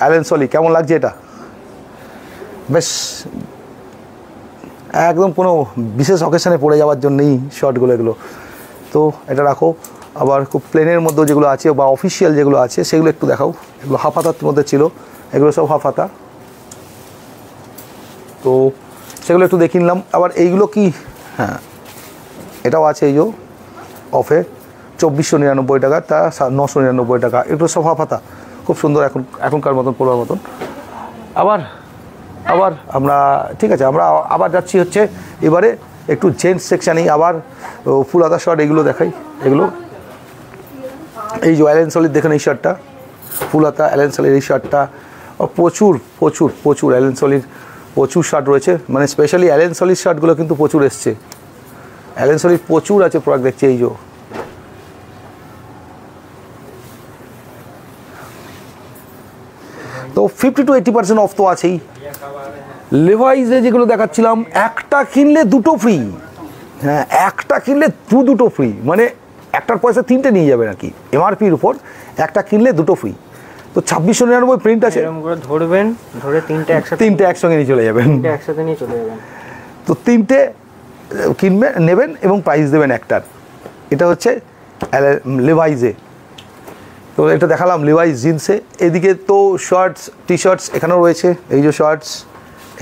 অ্যালেন সলি কেমন লাগছে? এটা বেশ একদম কোনো বিশেষ অকেশনে পড়ে যাওয়ার জন্যই শার্টগুলো এগুলো। তো এটা রাখো। আবার খুব প্লেনের মধ্যে যেগুলো আছে বা অফিসিয়াল যেগুলো আছে সেগুলো একটু দেখাও। এগুলো হাফ হাতার মধ্যে ছিল, এগুলো সব হাফ হাতা, তো সেগুলো একটু দেখে নিলাম। আবার এইগুলো কি, হ্যাঁ এটাও আছে এই যে অফে 2499 টাকা, তা 999 টাকা। এগুলো সব হাফ হাতা, খুব সুন্দর এখনকার মতন পড়ার মতন। আবার আমরা ঠিক আছে, আমরা আবার যাচ্ছি হচ্ছে এবারে একটু জেন্টস সেকশানেই। আবার ফুল হাতা শার্ট এগুলো দেখাই। এগুলো এই যে অ্যালেন সলির দেখেন, এই শার্টটা ফুল হাতা অ্যালেন সলির এই শার্টটা। প্রচুর অ্যালেন সলির প্রচুর শার্ট রয়েছে, মানে স্পেশালি অ্যালেন সলির শার্টগুলো কিন্তু প্রচুর এসছে। অ্যালেন সলির প্রচুর আছে প্রোডাক্ট দেখছি। এই যে তো 50 to 80% অফ তো আছেই। লেভাইসে যেগুলো দেখাচ্ছিলাম, একটা কিনলে দুটো ফ্রি। হ্যাঁ, একটা কিনলে দুটো ফ্রি, মানে একটার পয়সা 3টে নিয়ে যাবেন আর কি। এমআরপির উপর একটা কিনলে দুটো ফ্রি। তো 2699 প্রিন্ট আছে, ধরবেন, ধরে তিনটে একসঙ্গে নিয়ে চলে যাবেন, একসাথে নিয়ে চলে যাবেন। তো 3টে কিনবেন, নেবেন এবং প্রাইস দেবেন একটার। এটা হচ্ছে লেভাইসে। তো এটা দেখালাম লেভাইস জিন্সে। এদিকে তো শার্টস, টি শার্টস এখানেও রয়েছে। এই যে শার্টস,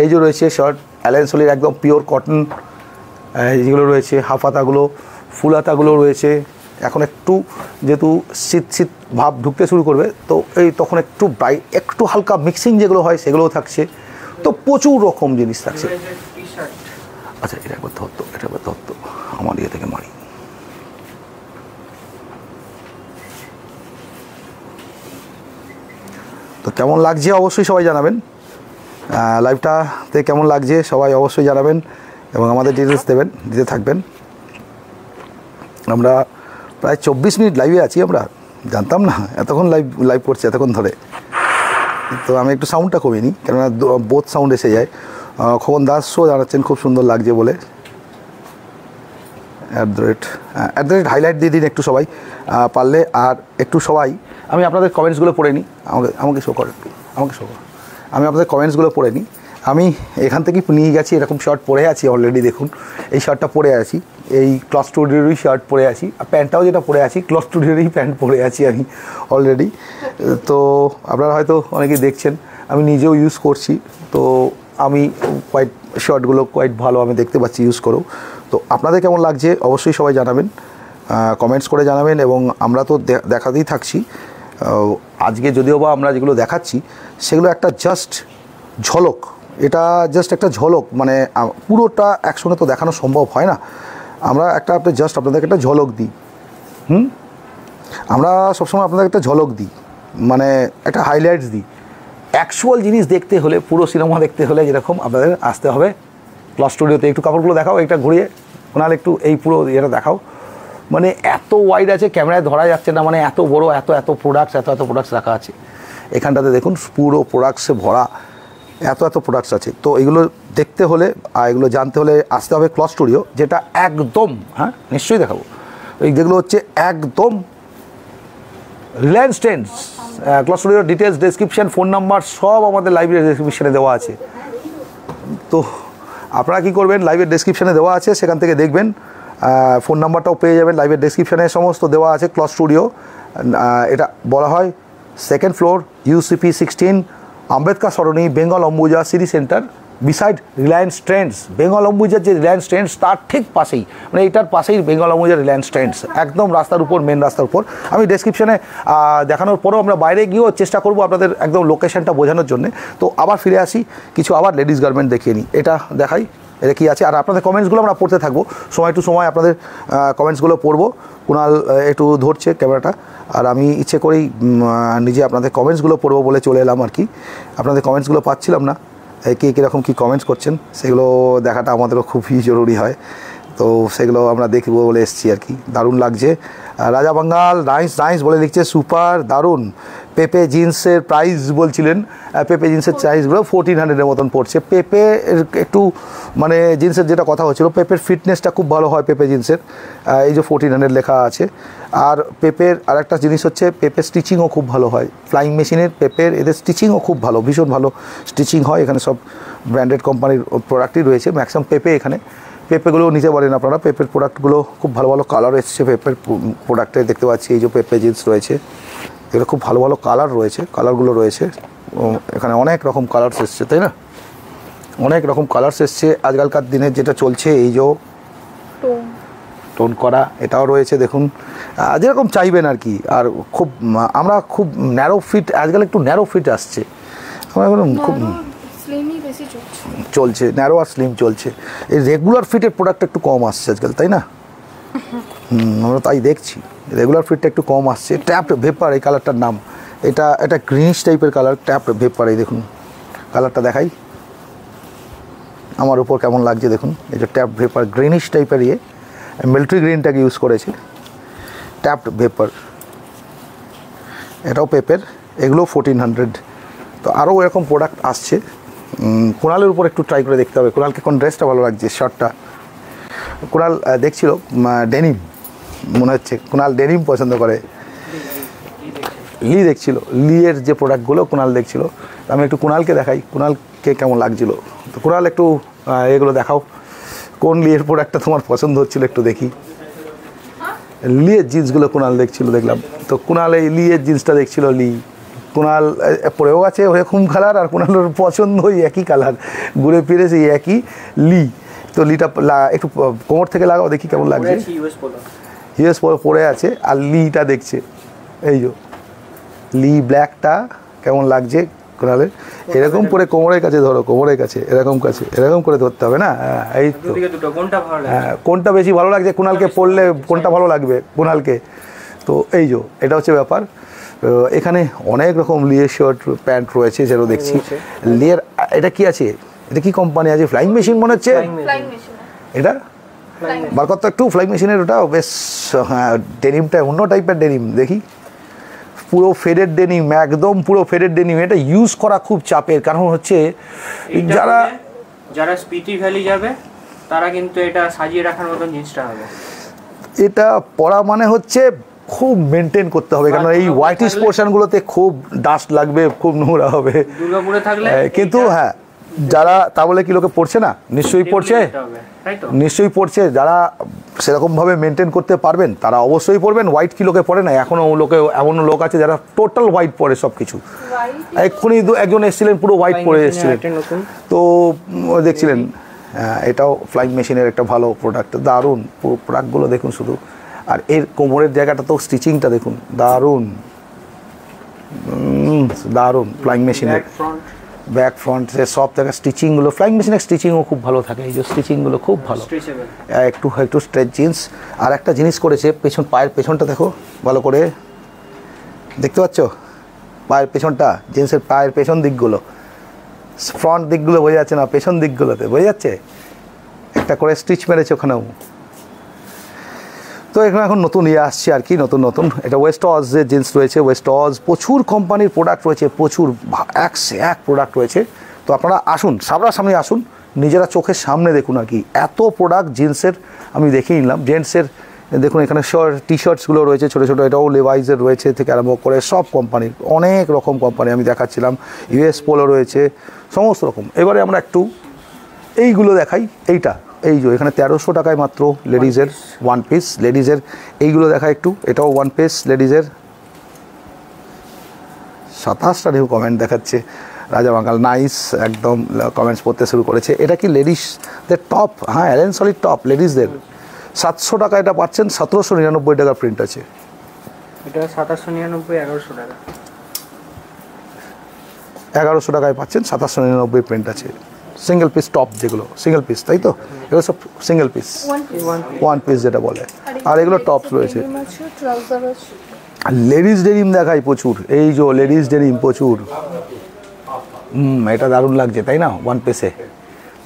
এই যে রয়েছে শার্ট অ্যালেন সলির একদম পিওর কটন, যেগুলো রয়েছে হাফ হাতাগুলো, ফুল হাতাগুলো রয়েছে। এখন একটু যেহেতু শীত ভাব ঢুকতে শুরু করবে, তো এই তখন একটু হালকা মিক্সিং যেগুলো হয় সেগুলোও থাকছে। তো প্রচুর রকম জিনিস থাকছে। আচ্ছা, এটা একবার ধরতো, আমার ইয়ে থেকে মারি। তো কেমন লাগছে অবশ্যই সবাই জানাবেন। লাইভটাতে কেমন লাগছে সবাই অবশ্যই জানাবেন এবং আমাদের ডিটেলস দিতে থাকবেন। আমরা প্রায় 24 মিনিট লাইভে আছি, আমরা জানতাম না এতক্ষণ লাইভ করছি এতক্ষণ ধরে। তো আমি একটু সাউন্ডটা কমিয়ে নিই, কেননা বোথ সাউন্ড এসে যায়। খোকন দাসও জানাচ্ছেন খুব সুন্দর লাগছে বলে। অ্যাট দ্য রেট হাইলাইট দিয়ে দিন একটু সবাই পারলে। আর একটু সবাই, আমি আপনাদের কমেন্টসগুলো পড়ে নিই। আমাকে শো করেন, আমাকে শো করেন। আমি আপনাদের কমেন্টসগুলো পড়ে নিই। আমি এখান থেকেই নিয়ে গেছি, এরকম শার্ট পরে আছি অলরেডি। দেখুন এই শার্টটা পরে আছি, এই ক্লথ স্টুডিওরই শার্ট পরে আছি। আর প্যান্টটাও যেটা পরে আছি ক্লথ স্টুডিওরই প্যান্ট পরে আছি আমি অলরেডি। তো আপনারা হয়তো অনেকেই দেখছেন, আমি নিজেও ইউজ করছি। তো আমি কোয়াইট শার্টগুলো কোয়াইট ভালো আমি দেখতে পাচ্ছি ইউজ করেও। তো আপনাদের কেমন লাগছে অবশ্যই সবাই জানাবেন, কমেন্টস করে জানাবেন। এবং আমরা তো দেখাতেই থাকছি। আজকে যদিও বা আমরা যেগুলো দেখাচ্ছি সেগুলো একটা জাস্ট ঝলক, এটা জাস্ট একটা ঝলক, মানে পুরোটা একসঙ্গে তো দেখানো সম্ভব হয় না। আমরা জাস্ট আপনাদেরকে একটা ঝলক দিই। আমরা সবসময় আপনাদেরকে একটা ঝলক দিই, মানে একটা হাইলাইটস দিই। অ্যাকচুয়াল জিনিস দেখতে হলে, পুরো সিনেমা দেখতে হলে যেরকম আপনাদের আসতে হবে ক্লথ স্টুডিওতে। একটু কাপড়গুলো দেখাও, একটা ঘুরিয়ে নাহলে একটু এই পুরো ইয়েটা দেখাও। মানে এত ওয়াইড আছে, ক্যামেরায় ধরা যাচ্ছে না, মানে এত বড়, এত প্রোডাক্টস রাখা আছে এখানটাতে। দেখুন পুরো প্রোডাক্টসে ভরা, এত প্রোডাক্টস আছে। তো এগুলো দেখতে হলে আর এগুলো জানতে হলে আসতে হবে ক্লথ স্টুডিও, যেটা একদম, হ্যাঁ নিশ্চয়ই দেখাবো। এই যেগুলো হচ্ছে একদম রিলায়েন্স ট্রেন্ডস। ক্লথ স্টুডিওর ডিটেলস, ডেসক্রিপশন, ফোন নাম্বার সব আমাদের লাইভের ডেসক্রিপশানে দেওয়া আছে। তো আপনারা কী করবেন, লাইভের ডেসক্রিপশানে দেওয়া আছে, সেখান থেকে দেখবেন। ফোন নাম্বারটাও পেয়ে যাবেন লাইভের ডেসক্রিপশানে, সমস্ত দেওয়া আছে। ক্লথ স্টুডিও, এটা বলা হয় 2nd floor, UCP 16, Ambedkar Sarani, Bengal Ambuja city centre, beside Reliance Trends. Bengal অম্বুজার যে রিলায়েন্স ট্রেন্ডস তার ঠিক পাশেই, মানে এটার পাশেই বেঙ্গল অম্বুজা রিলায়েন্স ট্রেন্ডস, একদম রাস্তার উপর, মেন রাস্তার উপর। আমি ডেসক্রিপশানে দেখানোর পরেও আমরা বাইরে গিয়েও চেষ্টা করব আপনাদের একদম লোকেশনটা বোঝানোর জন্য। তো আবার ফিরে আসি, কিছু আবার লেডিস গার্মেন্ট দেখিয়ে নিই। এটা দেখাই, এটা কী আছে। আর আপনাদের কমেন্টসগুলো আমরা পড়তে থাকবো, সময় টু সময় আপনাদের কমেন্টসগুলো পড়বো। কুণাল একটু ধরছে ক্যামেরাটা, আর আমি ইচ্ছে করেই নিজে আপনাদের কমেন্টসগুলো পড়বো বলে চলে এলাম আর কি। আপনাদের কমেন্টসগুলো পাচ্ছিলাম না, কে কীরকম কী কমেন্টস করছেন সেগুলো দেখাটা আমাদেরও খুবই জরুরি হয়। তো সেগুলো আমরা দেখবো বলে এসেছি আর কি। দারুণ লাগছে। রাজা বাঙ্গাল নাইস বলে লিখছে, সুপার দারুণ। পেপে জিন্সের প্রাইস বলছিলেন, পেপে জিন্সের প্রাইসগুলো 1400-এর মতন পড়ছে। পেপে একটু মানে জিন্সের যেটা কথা হচ্ছিলো, পেপের ফিটনেসটা খুব ভালো হয় পেপে জিন্সের, এই যে 1400 লেখা আছে। আর পেপের আরেকটা জিনিস হচ্ছে, পেপের স্টিচিংও খুব ভালো হয়। ফ্লাইং মেশিনের পেপের এদের স্টিচিংও খুব ভালো, ভীষণ ভালো স্টিচিং হয়। এখানে সব ব্র্যান্ডেড কোম্পানির প্রোডাক্টই রয়েছে, ম্যাক্সিমাম পেপে এখানে। পেপেগুলো নিতে পারেন আপনারা, পেপের প্রোডাক্টগুলো খুব ভালো কালার এসছে পেপের প্রোডাক্টে, দেখতে পাচ্ছি এই যে পেপে জিন্স রয়েছে, এগুলো খুব ভালো কালার রয়েছে, কালারগুলো রয়েছে এখানে। অনেক রকম কালার্স এসছে, তাই না? অনেক রকম কালার্স এসছে আজকালকার দিনে যেটা চলছে, এই যে টোন করা, এটাও রয়েছে দেখুন, যেরকম চাইবেন আর কি। আর আমরা খুব ন্যারো ফিট, আজকাল একটু ন্যারো ফিট আসছে, আমরা খুব চলছে, ন্যারো আর স্লিম চলছে। এই রেগুলার ফিটের প্রোডাক্ট একটু কম আসছে আজকাল, তাই না? আমরা তাই দেখছি, রেগুলার ফিটটা একটু কম আসছে। ট্যাপড ভেপার এই কালারটার নাম, এটা গ্রিনিশ টাইপের কালার, ট্যাপড ভেপার। এই দেখুন কালারটা দেখাই আমার উপর কেমন লাগছে দেখুন। এই যে ট্যাপড ভেপার, গ্রিনিশ টাইপের, মিলিটারি গ্রিনটাকে ইউজ করেছে, ট্যাপড ভেপার। এটাও পেপের, এগুলো 1400। তো আরও এরকম প্রোডাক্ট আসছে। কুণালের উপর একটু ট্রাই করে দেখতে হবে, কুণালকে কোন ড্রেসটা ভালো লাগছে, শার্টটা। কুণাল দেখছিল ডেনিম, মনে হচ্ছে কুণাল ডেনিম পছন্দ করে। লি দেখছিল, লিয়ের যে প্রোডাক্টগুলো কুণাল দেখছিল। আমি একটু কুণালকে দেখাই, কুণালকে কেমন লাগছিল। তো কুণাল একটু এগুলো দেখাও, কোন লিয়ের প্রোডাক্টটা তোমার পছন্দ হচ্ছিল একটু দেখি। লিয়ের জিন্সগুলো কুণাল দেখছিল, দেখলাম। তো কুণাল এই লিয়ের জিন্সটা দেখছিল, কুণাল পরেও আছে ওরকম কালার, আর কুণালের পছন্দ ওই একই কালার, ঘুরে ফিরে সেই একই লি। তো লিটা একটু কোমর থেকে লাগাও দেখি কেমন লাগছে। ইউএস পরে আছে, আর লিটা দেখছে, এই যে লি ব্ল্যাকটা কেমন লাগছে কুণালের। এরকম করে কোমরের কাছে ধরো, কোমরের কাছে এরকম করে ধরতে হবে না। এই তো হ্যাঁ, কোনটা বেশি ভালো লাগছে কুণালকে পরলে, কোনটা ভালো লাগবে কুণালকে। তো এই যে এটা হচ্ছে ব্যাপার। এখানে অনেক রকম লিয়ের শার্ট প্যান্ট রয়েছে, যেটা দেখছি। লিয়ের এটা কি আছে, এটা কি কোম্পানি আছে? ফ্লাইং মেশিন মনে হচ্ছে এটা। বার করতো একটু ফ্লাইং মেশিনের, ওটা বেশ। হ্যাঁ, ডেনিমটা অন্য টাইপের ডেনিম, দেখি পুরো ফেডেড ডেনিম, একদম পুরো ফেডেড ডেনিম। এটা ইউজ করা খুব চাপের, কারণ হচ্ছে যারা যারা স্পিতি ভ্যালি যাবে তারা কিন্তু এটা সাজিয়ে রাখার মতন জিনিসটা হবে। এটা পরা মানে হচ্ছে খুব মেনটেন করতে হবে, কারণ এই হোয়াইটিশ পোর্শনগুলোতে খুব ডাস্ট লাগবে, খুব নোংরা হবে। দুর্গাপুরে থাকলে কিন্তু হ্যাঁ, যারা তা বলে কি লোকে পড়ছে না, নিশ্চয়ই পড়ছে, নিশ্চয়ই পড়ছে। যারা সেরকমভাবে মেনটেন করতে পারবেন তারা অবশ্যই পড়বেন। হোয়াইট কি লোকে পড়ে না, এখনও লোকে এমন লোক আছে যারা টোটাল হোয়াইট পরে সব কিছু। এক্ষুনি একজন এসেছিলেন পুরো হোয়াইট পরে এসেছিলেন, তো দেখছিলেন। এটাও ফ্লাইং মেশিনের একটা ভালো প্রোডাক্ট, দারুণ পুরো প্রোডাক্টগুলো দেখুন শুধু। আর এর কোমরের জায়গাটা তো স্টিচিংটা দেখুন, দারুণ দারুণ। ফ্লাইং মেশিনের ব্যাক ফ্রন্ট সব জায়গায় স্টিচিংগুলো, ফ্লাইং মেশিনের স্টিচিংও খুব ভালো থাকে। এই যে স্টিচিংগুলো খুব ভালো, একটু একটু স্ট্রেচ জিন্স। আর একটা জিনিস করেছে, পেছন পায়ের পেছনটা দেখো ভালো করে, দেখতে পাচ্ছ পায়ের পেছনটা, জিন্সের পায়ের পেছন দিকগুলো, ফ্রন্ট দিকগুলো বোঝা যাচ্ছে না, পেছন দিকগুলোতে বোঝা যাচ্ছে, একটা করে স্টিচ মেরেছে ওখানেও। তো এখানে এখন নতুন আসছে আর কি, নতুন নতুন। এটা ওয়েস্ট অজের জিন্স রয়েছে, ওয়েস্ট অজ প্রচুর কোম্পানির প্রোডাক্ট রয়েছে, প্রচুর এক সে এক প্রোডাক্ট রয়েছে। তো আপনারা আসুন, সামনাসামনি আসুন, নিজেরা চোখের সামনে দেখুন আর কি। এত প্রোডাক্ট জিন্সের আমি দেখিয়ে নিলাম। জেন্টসের দেখুন এখানে টি শার্টসগুলো রয়েছে ছোটো ছোটো, এটাও লেভাইসের রয়েছে থেকে আরম্ভ করে সব কোম্পানির, অনেক রকম কোম্পানি আমি দেখাচ্ছিলাম। ইউএস পোলো রয়েছে, সমস্ত রকম। এবারে আমরা একটু এইগুলো দেখাই। এইটা এই যে এখানে 1300 টাকায় মাত্র লেডিজের ওয়ান পিস, লেডিজের এইগুলো দেখা একটু। এটাও ওয়ান পিস লেডিজের, 27টা নিউ কমেন্ট দেখাচ্ছে। রাজা বাঙ্গাল নাইস, একদম কমেন্টস পড়তে শুরু করেছে। এটা কি লেডিসদের টপ? হ্যাঁ, অ্যালেন সলিড টপ লেডিসদের। 700 টাকা এটা পাচ্ছেন, 1799 টাকা প্রিন্ট আছে। এটা 1799, 1100 টাকা, 1100 টাকায় পাচ্ছেন, 1799 প্রিন্ট আছে। সিঙ্গেল পিস টপ, যেগুলো সিঙ্গেল পিস, তাই তো? এগুলো সব সিঙ্গেল পিস, ওয়ান পিস যেটা বলে। আর এগুলো টপস রয়েছে। লেডিস ডেনিম দেখাই প্রচুর, এই যে লেডিস ডেনিম প্রচুর। এটা দারুণ লাগছে তাই না? ওয়ান পিসে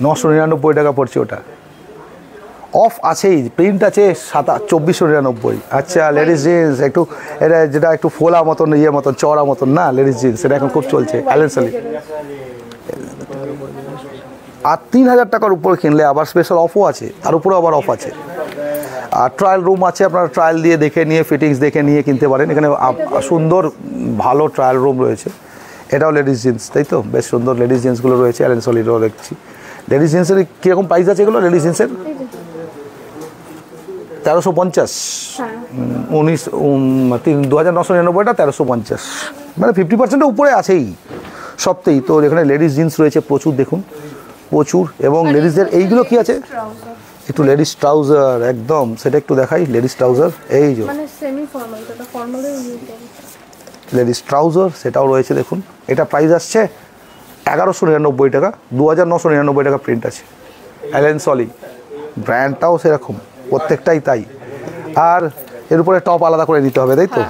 999 টাকা পড়ছে ওটা। অফ আছেই, প্রিন্ট আছে 2499। আচ্ছা, লেডিস জিন্স একটু, এটা যেটা একটু ফোলা মতন, ইয়ে মতন, চড়া মতন না, লেডিস জিন্স, সেটা এখন খুব চলছে অ্যালেন সলিড। আর 3000 টাকার উপর কিনলে আবার স্পেশাল অফও আছে, তার উপরে আবার অফ আছে। আর ট্রায়াল রুম আছে, আপনারা ট্রায়াল দিয়ে দেখে নিয়ে, ফিটিংস দেখে নিয়ে কিনতে পারেন। এখানে সুন্দর ভালো ট্রায়াল রুম রয়েছে। এটাও লেডিস জিন্স, তাই তো? বেশ সুন্দর লেডিস জিন্সগুলো রয়েছে, অ্যালেন সলিডও দেখছি। লেডিস জিন্সের কীরকম প্রাইস আছে এগুলো? লেডিস জিন্সের 1350, 2999টা 1350, মানে 50%-এর উপরে আছেই সবতেই। তো এখানে লেডিস জিন্স রয়েছে প্রচুর, দেখুন প্রচুর। এবং লেডিসদের এইগুলো কি আছে, একটু লেডিস ট্রাউজার, একদম সেটা একটু দেখাই। লেডিস ট্রাউজার, এই যে লেডিস ট্রাউজার, সেটাও রয়েছে দেখুন। এটা প্রাইস আসছে 1199 টাকা, 2999 টাকা প্রিন্ট আছে। অ্যালেন সলি ব্র্যান্ডটাও সেরকম, প্রত্যেকটাই তাই। আর এর উপরে টপ আলাদা করে নিতে হবে, তাই তো?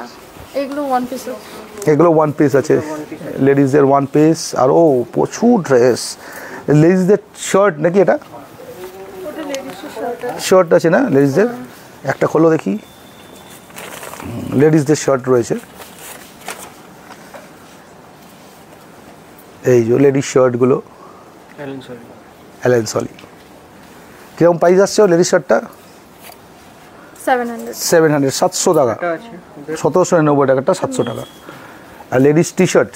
এগুলো ওয়ান পিস আছে, লেডিসদের ওয়ান পিস। আর ও প্রচুর ড্রেস, লেডিসদের শার্ট নাকি? এটা শার্ট আছে না লেডিসদের? একটা খোলো দেখি। লেডিসদের শার্ট রয়েছে, এই যে লেডিস শার্টগুলো অ্যালেন সলি। কিরকম প্রাইস আসছে লেডিস শার্টটা? 700, 700 টাকা। 1799 টাকাটা 700 টাকা। আর ladies T shirt,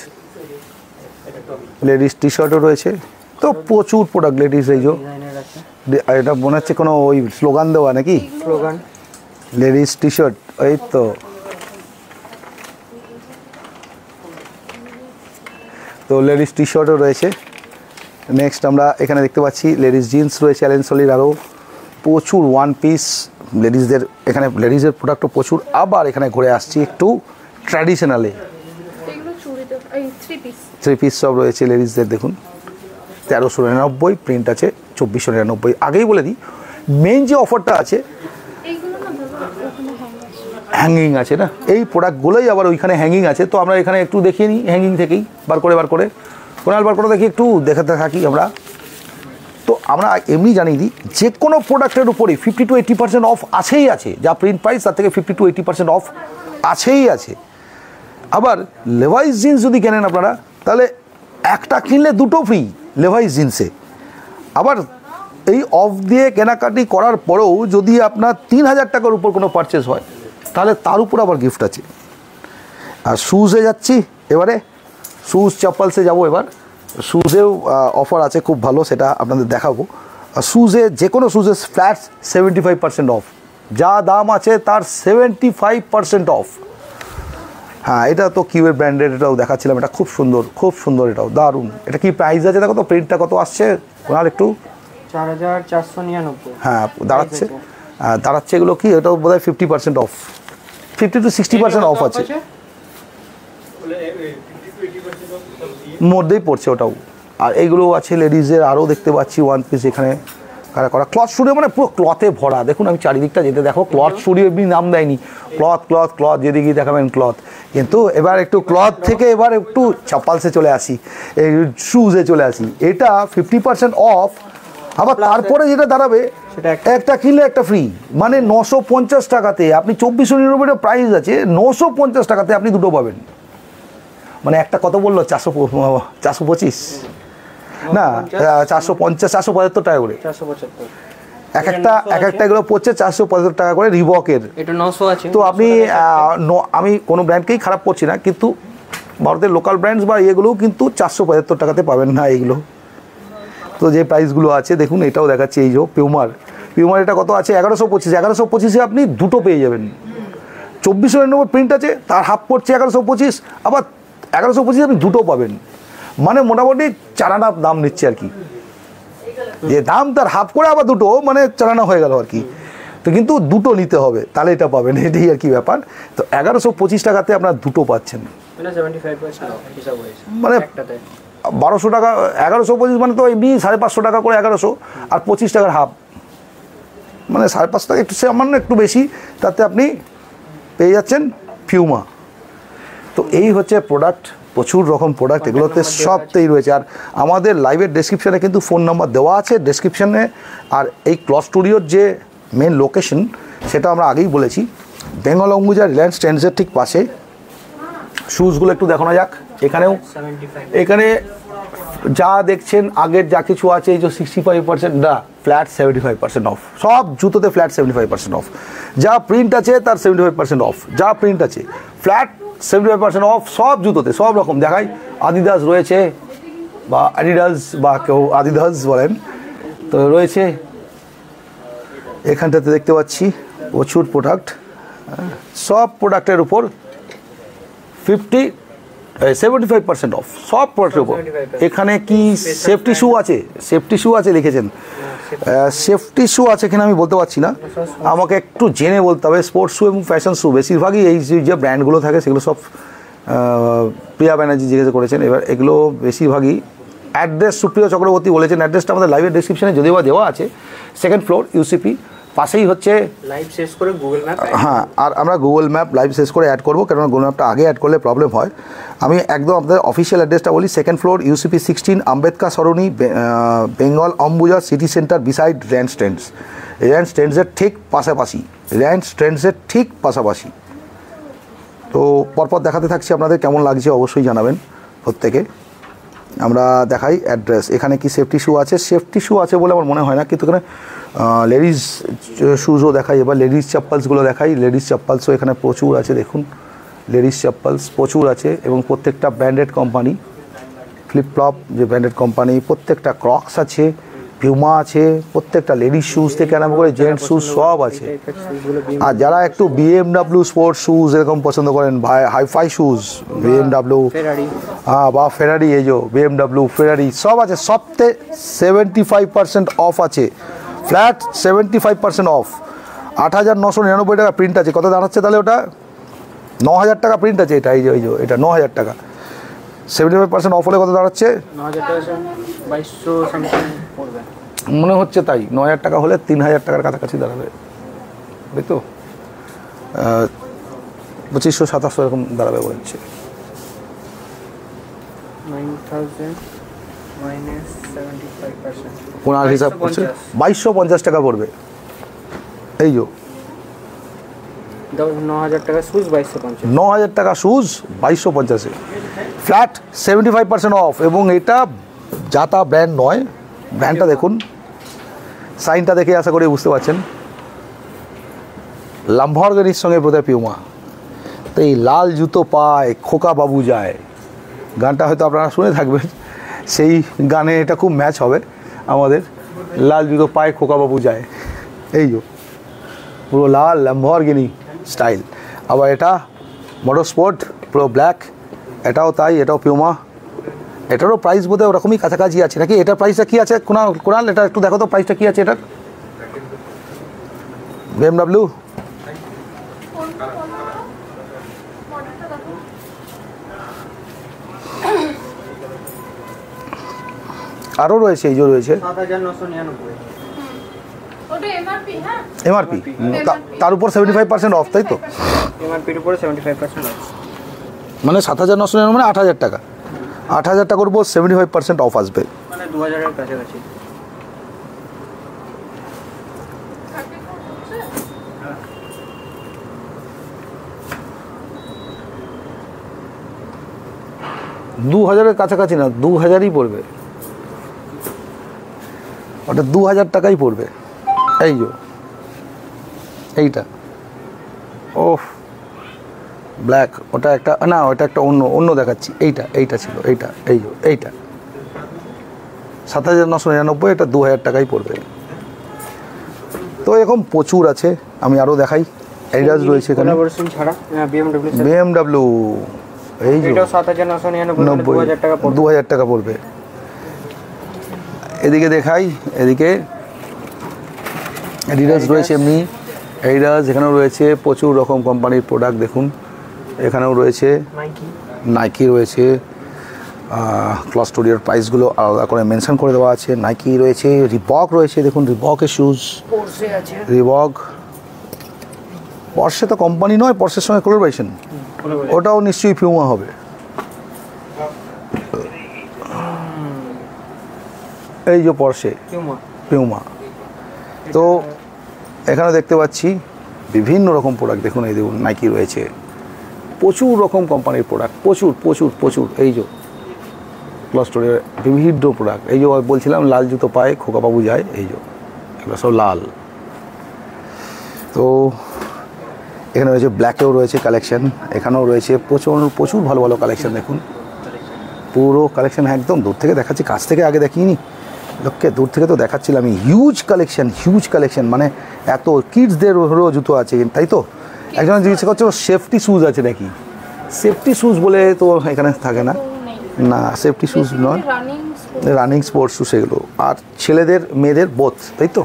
ladies T শার্টও রয়েছে। তো প্রচুর প্রোডাক্ট লেডিস। এই যে এটা মনে হচ্ছে কোনো ওই স্লোগান দেওয়া নাকি? স্লোগান লেডিস টি শার্ট, এই তো। তো লেডিস টি শার্টও রয়েছে। নেক্সট আমরা এখানে দেখতে পাচ্ছি লেডিস জিন্স রয়েছে অ্যালেন সলির, আরও প্রচুর ওয়ান পিস লেডিসদের। এখানে লেডিসের প্রোডাক্টও প্রচুর। আবার এখানে ঘুরে আসছি একটু ট্র্যাডিশনালে, থ্রি পিস সব রয়েছে লেডিসদের। দেখুন 1399, প্রিন্ট আছে 2499। আগেই বলে দিই, মেন যে অফারটা আছে, হ্যাঙ্গিং আছে না, এই প্রোডাক্টগুলোই আবার ওইখানে হ্যাঙ্গিং আছে। তো আমরা এখানে একটু দেখিয়ে নিই হ্যাঙ্গিং থেকেই, বার করে কোনাল বার করে দেখি, একটু দেখাতে থাকি আমরা। তো আমরা এমনি জানিয়ে দিই, যে কোনো প্রোডাক্টের উপরেই 50 to 80% অফ আছেই আছে। যা প্রিন্ট প্রাইস তার থেকে 50 to 80% অফ আছেই আছে। আবার লেভাইস জিন্স যদি কেনেন আপনারা, তাহলে একটা কিনলে দুটো ফ্রি লেভাইস জিন্সে। আবার এই অফ দিয়ে কেনাকাটি করার পরেও যদি আপনার 3000 টাকার উপর কোনো পারচেস হয়, তাহলে তার উপর আবার গিফট আছে। আর শ্যুজে যাচ্ছি এবারে, শ্যুজ চপ্পলসে যাব এবার। শ্যুজেও অফার আছে খুব ভালো, সেটা আপনাদের দেখাবো। আর শ্যুজে যে কোনো শ্যুজে ফ্ল্যাট 75% অফ, যা দাম আছে তার 75% অফ। হ্যাঁ, এটা তো কিউয়ের ব্র্যান্ডেড, এটাও দেখাচ্ছিলাম, এটা খুব সুন্দর, খুব সুন্দর, এটাও দারুণ। এটা কি প্রাইস আছে দেখো তো, প্রিন্টটা কত আসছে ওনার একটু 4499। হ্যাঁ দাঁড়াচ্ছে এগুলো কি, এটাও বোধ হয় 50% অফ, 50 to 60% অফ আছে, মধ্যেই পড়ছে ওটাও। আর এইগুলো আছে লেডিজের, আরও দেখতে পাচ্ছি ওয়ান পিস এখানে কারা করা। ক্লথ স্টুডিও মানে পুরো ক্লথে ভরা, দেখুন আমি চারিদিকটা যেতে দেখো, ক্লথ স্টুডিও এমনি নাম দেয়নি, ক্লথ ক্লথ ক্লথ, যেদিকে দেখাবেন ক্লথ। কিন্তু এবার একটু ক্লথ থেকে এবার একটু চপ্পলসে চলে আসি, এই শ্যুজে চলে আসি। এটা 50% অফ, আবার তারপরে যেটা দাঁড়াবে একটা কিনলে একটা ফ্রি, মানে 950 টাকাতে আপনি 2499 প্রাইস আছে, 950 টাকাতে আপনি দুটো পাবেন। মানে একটা কত বললো, 425 না 450, 475 টাকা করে, 475 এক একটা এগুলো পড়ছে 475 টাকা করে রিবকের। এটা 900 আছে। তো আপনি আমি কোনো ব্র্যান্ডকেই খারাপ করছি না, কিন্তু ভারতের লোকাল ব্র্যান্ডস বা এগুলোও কিন্তু 475 টাকাতে পাবেন না এইগুলো। তো যে প্রাইসগুলো আছে দেখুন, এটাও দেখাচ্ছি, এই যে পিউমার এটা কত আছে 1125, 1125-এ আপনি দুটো পেয়ে যাবেন। 2499 প্রিন্ট আছে, তার হাফ পড়ছে 1125, আবার 1125 আপনি দুটো পাবেন, মানে মোটামুটি 4 আনা দাম নিচ্ছে আর কি, যে দাম তার হাফ করে আবার দুটো, মানে 4 আনা হয়ে গেল আর কি। তো কিন্তু দুটো নিতে হবে, তাহলে এটা পাবেন, এটাই আর কি ব্যাপার। তো 1125 টাকাতে আপনার দুটো পাচ্ছেন, মানে 1200 টাকা। 1125 মানে তো এমনি 550 টাকা করে 1100, আর 25 টাকার হাফ, মানে 550 টাকা একটু সামান্য একটু বেশি, তাতে আপনি পেয়ে যাচ্ছেন পিউমা। তো এই হচ্ছে প্রোডাক্ট, প্রচুর রকম প্রোডাক্ট, এগুলোতে সবটাই রয়েছে। আর আমাদের লাইভের ডেসক্রিপশানে কিন্তু ফোন নাম্বার দেওয়া আছে ডেসক্রিপশানে। আর এই ক্লথ স্টুডিওর যে মেন লোকেশন, সেটা আমরা আগেই বলেছি, বেঙ্গল অম্বুজা রিলায়েন্স ট্রেন্ডসের ঠিক পাশে। শ্যুজগুলো একটু দেখানো যাক। এখানে যা দেখছেন আগের যা কিছু আছে, এই যে 65% না, ফ্ল্যাট 75% অফ, সব জুতোতে ফ্ল্যাট 75% অফ। যা প্রিন্ট আছে তার 75% অফ, যা প্রিন্ট আছে ফ্ল্যাট 75% অফ, সব জুতোতে সব রকম দেখাই। আদিদাস রয়েছে, বা অ্যাডিডাস, বা কেউ আদিদাস বলেন, তো রয়েছে। এখানটাতে দেখতে পাচ্ছি প্রচুর প্রোডাক্ট, সব প্রোডাক্টের উপর 75% অফ, সব প্রোডাক্টের উপর। এখানে কি সেফটি শু আছে, সেফটি শু আছে লিখেছেন, সেফটি শু আছে কিনা আমি বলতে পারছি না, আমাকে একটু জেনে বলতে হবে। স্পোর্টস শু এবং ফ্যাশন শু, বেশিরভাগই এই যে ব্র্যান্ডগুলো থাকে সেগুলো সব প্রিয়া ব্যানার্জি জিজ্ঞাসা করেছেন। এবার এগুলো বেশিরভাগই অ্যাড্রেস সুপ্রিয় চক্রবর্তী বলেছেন, অ্যাড্রেসটা আমাদের লাইভের ডেসক্রিপশনে যদিও বা দেওয়া আছে, 2nd ফ্লোর ইউসিপি, পাশেই হচ্ছে লাইভ শেষ করে গুগল ম্যাপ। হ্যাঁ, আর আমরা গুগল ম্যাপ লাইভ শেষ করে অ্যাড করবো, কেননা গুগল ম্যাপটা আগে অ্যাড করলে প্রবলেম হয়। আমি একদম আপনাদের অফিসিয়াল অ্যাড্রেসটা বলি, 2nd floor UCP 16, Ambedkar Sarani, Bengal Ambuja city centre, beside Reliance Trends. Reliance ট্রেন্ডসের ঠিক পাশাপাশি, রিলায়েন্স ট্রেন্ডসের ঠিক পাশাপাশি। তো পরপর দেখাতে থাকছি, আপনাদের কেমন লাগছে অবশ্যই জানাবেন প্রত্যেকে। আমরা দেখাই অ্যাড্রেস। এখানে কি সেফটি শু আছে, সেফটি শু আছে বলে আমার মনে হয় না, কিন্তু এখানে লেডিস শ্যুজও দেখাই। এবার লেডিস চপ্পলসগুলো দেখাই। লেডিস চপ্পলসও এখানে প্রচুর আছে, দেখুন লেডিস চপ্পলস প্রচুর আছে, এবং প্রত্যেকটা ব্র্যান্ডেড কোম্পানি, ফ্লিপফ্লপ যে ব্র্যান্ডেড কোম্পানি, প্রত্যেকটা ক্রক্স আছে, পিউমা আছে, প্রত্যেকটা লেডিস শ্যুজ থেকে আরম্ভ করে জেন্টস শ্যুজ সব আছে। আর যারা একটু BMW স্পোর্টস শ্যুজ এরকম পছন্দ করেন, হাইফাই শ্যুজ, BMW বা ফেরারি, এই যে BMW ফেরারি সব আছে, সবতে 75% অফ আছে, ফ্ল্যাট 75% অফ। 8999 টাকা প্রিন্ট আছে, কত দাঁড়াচ্ছে তাহলে ওটা 9000 টাকা প্রিন্ট আছে। এটা এই যে এটা 9000 টাকা, 75% অফ হলে কত দাঁড়াচ্ছে, 9000 টাকা, 2200 সামথিং পড়বে মনে হচ্ছে। তাই 9000 টাকা হলে 3000 টাকার কাছাকাছি দাঁড়াবে, তাই তো 2500-2700 এরকম দাঁড়াবে বলছে। 9000 মাইনাস 75%, ওনার হিসাব করছে 2250 টাকা পড়বে। এই যে 9,000 টাকা শুজ 2250। 9,000 টাকা শুজ 2250-এ, ফ্ল্যাট 75% অফ। এবং এটা যাতা ব্র্যান্ড নয়, ব্র্যান্ডটা দেখুন, সাইনটা দেখে আশা করি বুঝতে পারছেন, লাম্বরগিনির সঙ্গে বোধহয় পিউমা। তো এই লাল জুতো পায় খোকা বাবু যায়, গানটা হয়তো আপনারা শুনে থাকবেন, সেই গানে এটা খুব ম্যাচ হবে আমাদের, লাল জুতো পায় খোকা বাবু যায়, এই যে পুরো লাল ল্যাম্বরগিনি স্টাইল। আবার এটা মোটর স্পোর্ট পুরো ব্ল্যাক, এটাও তাই, এটাও পিউমা। এটারও প্রাইস বোধহয় ওরকমই কাছাকাছি আছে নাকি? এটার প্রাইসটা কী আছে কোনাল এটা একটু দেখো তো, প্রাইসটা কী আছে এটার? BMW আরও রয়েছে, এই যে রয়েছে 7,999। ওটা এমআরপি, হ্যাঁ এমআরপি, তার উপর 75% অফ, তাই তো? এমআরপির উপরে 75% অফ, মানে 7,999 মানে 8,000 টাকা, 8,000 টাকার উপর 75% অফ আসবে। মানে 2,000-এর কাছাকাছি। দু হাজারের কাছাকাছি না, 2,000ই পড়বে, ওটা 2,000 টাকাই পড়বে। এই যে এইটা, ওহ ব্ল্যাক, ওটা একটা না, ওটা একটা অন্য দেখাচ্ছি, এইটা ছিল এইটা, এই যে এইটা 7,999, এটা 2,000 টাকাই পড়বে। তো এরকম প্রচুর আছে, আমি আরও দেখাই। এইডাস রয়েছে এখানে, কোলাবোরেশন ছাড়া BMW, এই যে এটাও 7,999, 2,000 টাকা পড়বে। 2,000 টাকা পড়বে। এদিকে দেখাই, এদিকে অ্যাডিডাস রয়েছে এমনি, অ্যাডিডাস এখানেও রয়েছে প্রচুর রকম কোম্পানির প্রোডাক্ট দেখুন, এখানেও রয়েছে নাইকি রয়েছে, ক্লজ স্টুডিওর প্রাইসগুলো আলাদা করে মেনশন করে দেওয়া আছে। নাইকি রয়েছে, রিবক রয়েছে, দেখুন রিবকের শুজ, পোর্সে আছে, রিবক। পর্সে তো কোম্পানি নয়, পর্সের সঙ্গে কোলাবোরেশন, ওটাও নিশ্চয়ই পিউমা হবে। এই যে পর্সে পিউমা। তো এখানে দেখতে পাচ্ছি বিভিন্ন রকম প্রোডাক্ট, দেখুন এই দেখুন নাইকি রয়েছে, প্রচুর রকম কোম্পানির প্রোডাক্ট, প্রচুর প্রচুর প্রচুর। এই যে ক্লজ স্টোরের বিভিন্ন প্রোডাক্ট, এই যে বলছিলাম লাল জুতো পায় খোকাবাবু যায়, এই যে এগুলো সব লাল। তো এখানে রয়েছে ব্ল্যাকেও রয়েছে কালেকশন, এখানেও রয়েছে প্রচুর প্রচুর ভালো ভালো কালেকশন। দেখুন পুরো কালেকশন একদম দূর থেকে দেখাচ্ছি, কাছ থেকে আগে দেখিনি লোককে, দূর থেকে তো দেখাচ্ছিলাম আমি। হিউজ কালেকশন, মানে এত কিডসদেরও জুতো আছে, তাই তো? একজন জিজ্ঞাসা করছে সেফটি শুজ আছে নাকি? সেফটি শুজ বলে তো এখানে থাকে না, না সেফটি শুজ নয়, রানিং স্পোর্টস শ্যু সেগুলো। আর ছেলেদের মেয়েদের বোথ, তাই তো?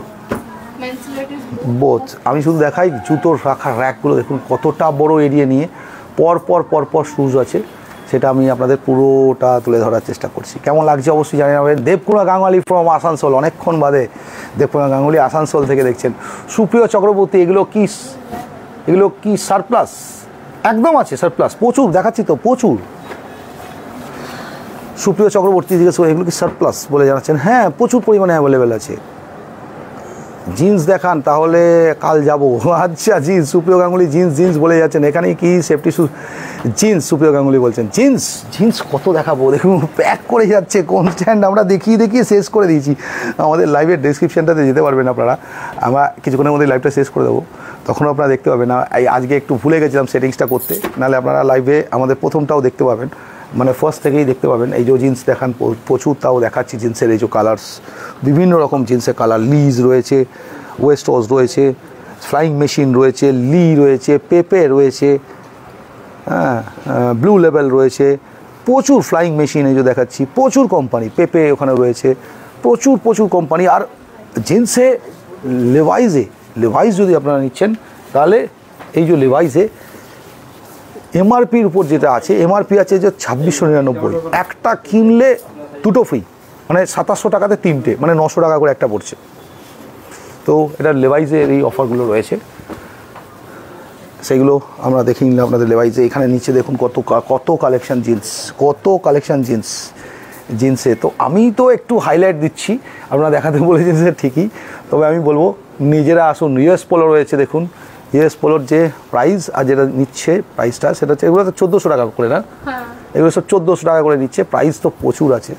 বোথ। আমি শুধু দেখাই জুতোর রাখার র্যাকগুলো দেখুন কতটা বড় এরিয়া নিয়ে পর শুজ আছে, সেটা আমি আপনাদের পুরোটা তুলে ধরার চেষ্টা করছি। কেমন লাগছে অবশ্যই জানিয়ে নেবেন। দেবকুমার গাঙ্গুলি ফ্রম আসানসোল, অনেকক্ষণ বাদে দেবকুমার গাঙ্গুলি আসানসোল থেকে দেখছেন। সুপ্রিয় চক্রবর্তী, এগুলো কি সারপ্লাস? একদম আছে সারপ্লাস, প্রচুর দেখাচ্ছি তো, প্রচুর। সুপ্রিয় চক্রবর্তী জিজ্ঞেস করে এগুলো কি সারপ্লাস বলে জানাচ্ছেন? হ্যাঁ, প্রচুর পরিমাণে অ্যাভেলেবেল আছে। জিন্স দেখান তাহলে কাল যাব। আচ্ছা জিন্স, সুপ্রিয় গাঙ্গুলি জিন্স বলে যাচ্ছেন, এখানে কি সেফটি শুজ? জিন্স, সুপ্রিয় গাঙ্গুলি বলছেন জিন্স কত দেখাবো, দেখুন প্যাক করে যাচ্ছে কনস্ট্যান্ট, আমরা দেখিয়ে শেষ করে দিয়েছি। আমাদের লাইভের ডেসক্রিপশানটাতে যেতে পারবেন আপনারা, আমরা কিছুক্ষণের মধ্যে লাইভটা শেষ করে দেবো, তখন আপনারা দেখতে পাবেন না। আজকে একটু ভুলে গেছিলাম সেটিংসটা করতে, নাহলে আপনারা লাইভে আমাদের প্রথমটাও দেখতে পাবেন, মানে ফার্স্ট থেকেই দেখতে পাবেন। এই যে জিন্স দেখান প্রচুর, তাও দেখাচ্ছি জিন্সের এই যে কালার্স, বিভিন্ন রকম জিন্সের কালার, লিজ রয়েছে, ওয়েস্ট ওজ রয়েছে, ফ্লাইং মেশিন রয়েছে, লি রয়েছে, পেপে রয়েছে, হ্যাঁ ব্লু লেভেল রয়েছে, প্রচুর ফ্লাইং মেশিন এই যে দেখাচ্ছি, প্রচুর কোম্পানি, পেপে ওখানে রয়েছে, প্রচুর কোম্পানি। আর জিন্সে লেভাইজ যদি আপনারা নিচ্ছেন তাহলে এই যে লেভাইজে এমআরপির উপর যেটা আছে, এমআরপি আছে যে 2699, একটা কিনলে দুটো ফ্রি, মানে 2700 টাকাতে তিনটে, মানে 900 টাকা করে একটা পড়ছে। তো এটা লেভাইজের এই অফারগুলো রয়েছে, সেগুলো আমরা দেখে নিলাম আপনাদের লেভাইজে। এখানে নিচে দেখুন কত কালেকশন জিন্সে। তো আমি তো একটু হাইলাইট দিচ্ছি, আপনারা দেখাতে বলেছেন ঠিকই, তবে আমি বলবো নিজেরা আসুন। ইউএস পোলো রয়েছে দেখুন, ইউএস পোলোর যে প্রাইস আর যেটা নিচ্ছে প্রাইসটা সেটা হচ্ছে এগুলো তো 1400 টাকা করে না, হ্যাঁ এগুলো সব 1400 টাকা করে নিচ্ছে, প্রাইস তো প্রচুর আছে।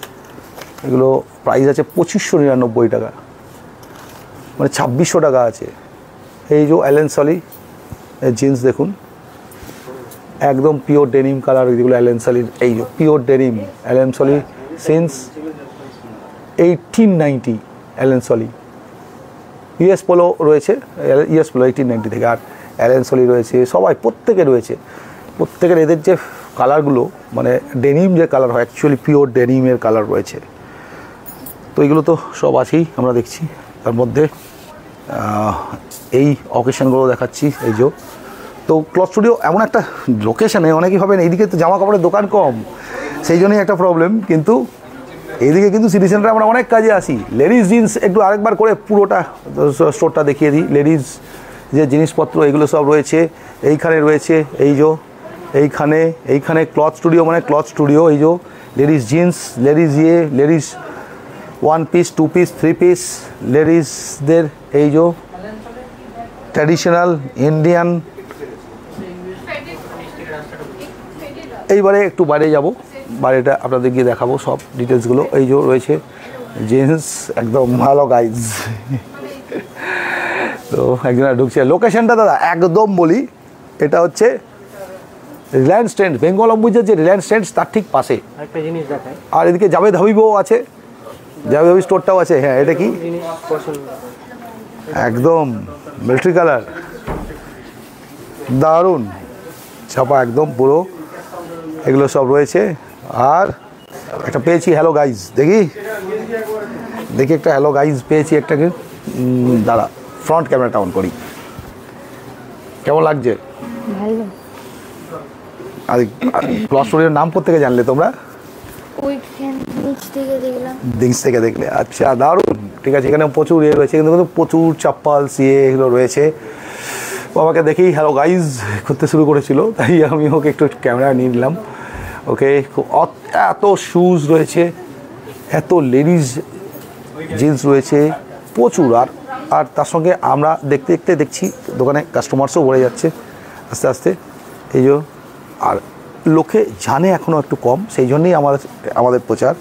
এগুলো প্রাইস আছে 2599 টাকা, মানে 2600 টাকা আছে। এই যে অ্যালেন সলি জিন্স দেখুন, একদম পিওর ডেনিম কালার, যেগুলো অ্যালেন সলির, এই যে pure denim Allen Solly since 1890 Allen Solly. US Polo রয়েছে, ইউএস পোলো 1890 থেকে, আর অ্যালেন সলি রয়েছে, সবাই প্রত্যেকে রয়েছে। প্রত্যেকের এদের যে কালারগুলো মানে ডেনিম যে কালার হয়, অ্যাকচুয়ালি পিওর ডেনিমের কালার রয়েছে। তো এইগুলো তো সব আছেই আমরা দেখছি। তার মধ্যে এই অকেশনগুলো দেখাচ্ছি। এই যে তো ক্লথ স্টুডিও এমন একটা লোকেশানে, অনেকেই ভাবেন এইদিকে তো জামা কাপড়ের দোকান কম, সেই জন্যই একটা প্রবলেম, কিন্তু এইদিকে কিন্তু সিটি সেন্টারে আমরা অনেক কাজে আসি। লেডিস জিন্স একটু আরেকবার করে পুরোটা স্টোরটা দেখিয়ে দিই। লেডিস যে জিনিসপত্র এগুলো সব রয়েছে, এইখানে রয়েছে। এই যে এইখানে ক্লথ স্টুডিও মানে ক্লথ স্টুডিও। এই যে ladies jeans, ladies ladies 1 piece 2 piece 3 piece, লেডিসদের এই যে ট্র্যাডিশনাল ইন্ডিয়ান। এইবারে একটু বাইরে যাব, বাইরেটা আপনাদের গিয়ে দেখাবো সব ডিটেলসগুলো। এই যে রয়েছে জিন্স, একদম ভালো গাইজ। তো একজন ঢুকছে। লোকেশনটা দাদা একদম বলি, এটা হচ্ছে রিলায়েন্স ট্রেন্ডস, বেঙ্গল অম্বুজার যে রিলায়েন্স ট্রেন্ডস তার ঠিক পাশে। একটা জিনিস দেখায়, আর এদিকে জাভেদ হাবিবও আছে, জাভেদ হাবিব স্টোরটাও আছে। হ্যাঁ, এটা কি জিনিস পছন্দ, একদম মিলিটারি কালার, দারুণ ছাপা একদম পুরো, এগুলো সব রয়েছে। আর একটা পেয়েছি হ্যালো গাইজ, দেখি একটা হ্যালো গাইজ পেয়েছি একটাকে। দাঁড়া, ফ্রন্ট ক্যামেরাটা অন করি। কেমন লাগছে? ভালো। আর ক্লথ স্টোরের নাম কোত্থেকে জানলে তোমরা? ওইখান নিচ থেকে দেখলাম। দিংস থেকে দেখলে, আচ্ছা দারুণ। ঠিক আছে, এখানে প্রচুর ইয়ে রয়েছে, কিন্তু প্রচুর চাপ্পালস এগুলো রয়েছে। বাবাকে দেখেই হ্যালো গাইজ করতে শুরু করেছিল, তাই আমি ওকে একটু ক্যামেরা নিয়ে নিলাম। ওকে, এত শুজ রয়েছে, এত লেডিস জিন্স রয়েছে প্রচুর। আর তার সঙ্গে আমরা দেখতে দেখছি দোকানে কাস্টমার্সও বেড়ে যাচ্ছে আস্তে আস্তে। এই যে, আর লোকে জানে এখনও একটু কম, সেই জন্যই আমাদের প্রচার।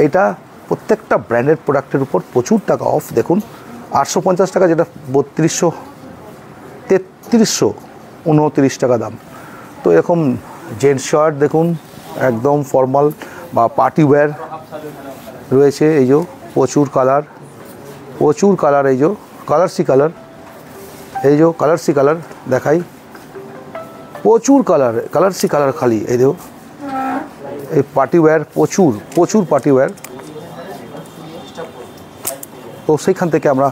এটা প্রত্যেকটা ব্র্যান্ডেড প্রোডাক্টের উপর প্রচুর টাকা অফ। দেখুন 850 টাকা, যেটা 3200 3329 টাকা দাম। তো এরকম জেন্টস শার্ট দেখুন, একদম ফর্মাল বা পার্টি ওয়্যার রয়েছে। এই যে প্রচুর কালার, এই যে কালারসি কালার, এই যে কালারসি কালার দেখাই, প্রচুর কালারসি কালার খালি। এই দেখো, এই পার্টি ওয়্যার, প্রচুর পার্টি ওয়্যার। তো সেইখান থেকে আমরা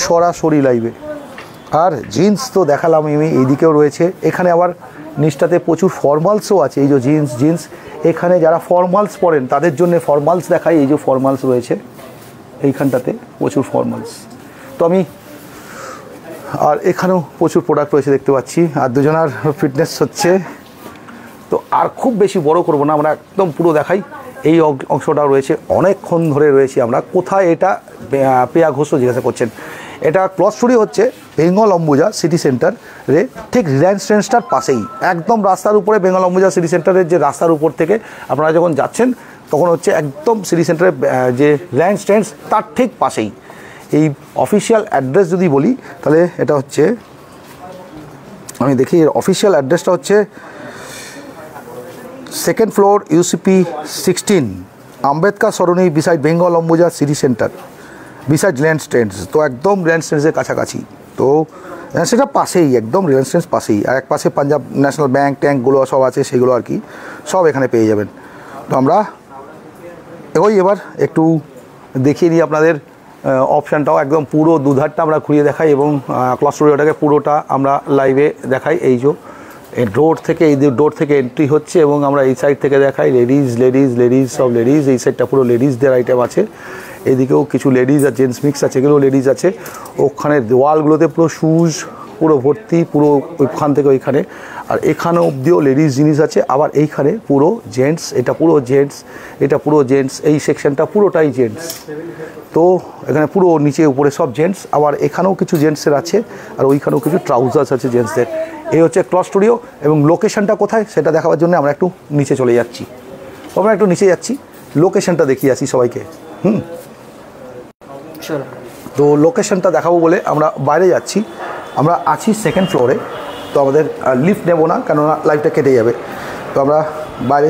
সরাসরি লাইভে। আর জিন্স তো দেখালাম আমি, এইদিকেও রয়েছে। এখানে আবার নিচটাতে প্রচুর ফর্মালসও আছে। এই যে জিন্স, এখানে যারা ফর্মালস পরেন তাদের জন্য ফর্মালস দেখাই। এই যে ফর্মালস রয়েছে এইখানটাতে, প্রচুর ফর্মালস। তো আমি, আর এখানেও প্রচুর প্রোডাক্ট রয়েছে দেখতে পাচ্ছি। আর দুজনার ফিটনেস হচ্ছে। তো আর খুব বেশি বড় করব না, আমরা একদম পুরো দেখাই। এই অংশটাও রয়েছে, অনেকক্ষণ ধরে রয়েছি আমরা। কোথায় এটা? প্রিয়া ঘোষও জিজ্ঞাসা করছেন। এটা ক্লথ স্টুডিও হচ্ছে বেঙ্গল অম্বুজা সিটি সেন্টারে, ঠিক রিলায়েন্স ট্রেন্ডসটার পাশেই, একদম রাস্তার উপরে। বেঙ্গল অম্বুজা সিটি সেন্টারের যে রাস্তার উপর থেকে আপনারা যখন যাচ্ছেন, তখন হচ্ছে একদম সিটি সেন্টারের যে রিলায়েন্স ট্রেন্ডস তার ঠিক পাশেই। এই অফিসিয়াল অ্যাড্রেস যদি বলি, তাহলে এটা হচ্ছে, আমি দেখি এর অফিসিয়াল অ্যাড্রেসটা হচ্ছে 2nd floor UCP 16, Ambedkar Sarani, beside Bengal Ambuja city centre, beside Reliance Trends. তো একদম রিলায়েন্স ট্রেন্ডসের কাছাকাছি। তো সেটা পাশেই, একদম রিলায়েন্স ট্রেন্ডস পাশেই। আর এক পাশে পাঞ্জাব ন্যাশনাল ব্যাঙ্ক ট্যাঙ্কগুলো সব আছে, সেগুলো আর কি সব এখানে পেয়ে যাবেন। তো আমরা এবার একটু দেখিয়ে দিই আপনাদের অপশানটাও, একদম পুরো দুধারটা আমরা ঘুরিয়ে দেখাই, এবং ক্লথ স্টুডিওটাকে পুরোটা আমরা লাইভে দেখাই। এই যে এই ডোর থেকে, এন্ট্রি হচ্ছে, এবং আমরা এই সাইড থেকে দেখাই। লেডিস সব লেডিস। এই সাইডটা পুরো লেডিসদের আইটেম আছে। এদিকেও কিছু লেডিস আর জেন্টস মিক্স আছে, এগুলো লেডিস আছে। ওখানে দেওয়ালগুলোতে পুরো শুজ পুরো ভর্তি, পুরো ওইখান থেকে ওইখানে। আর এখানে অবধিও লেডিস জিনিস আছে। আবার এইখানে পুরো জেন্টস, এটা পুরো জেন্টস, এই সেকশনটা পুরোটাই জেন্টস। তো এখানে পুরো নিচে উপরে সব জেন্টস, আবার এখানেও কিছু জেন্টসের আছে আর ওইখানেও কিছু ট্রাউজার্স আছে জেন্টসদের। এই হচ্ছে ক্লথ স্টুডিও এবং লোকেশনটা কোথায় সেটা দেখাবার জন্য আমরা একটু নিচে চলে যাচ্ছি। আমরা একটু নিচে যাচ্ছি, লোকেশনটা দেখিয়ে আসি সবাইকে। চলো। তো লোকেশনটা দেখাবো বলে আমরা বাইরে যাচ্ছি। আমরা আছি সেকেন্ড ফ্লোরে, তো আমাদের লিফট নেব না, কেননা লাইফটা কেটে যাবে। তো আমরা বাইরে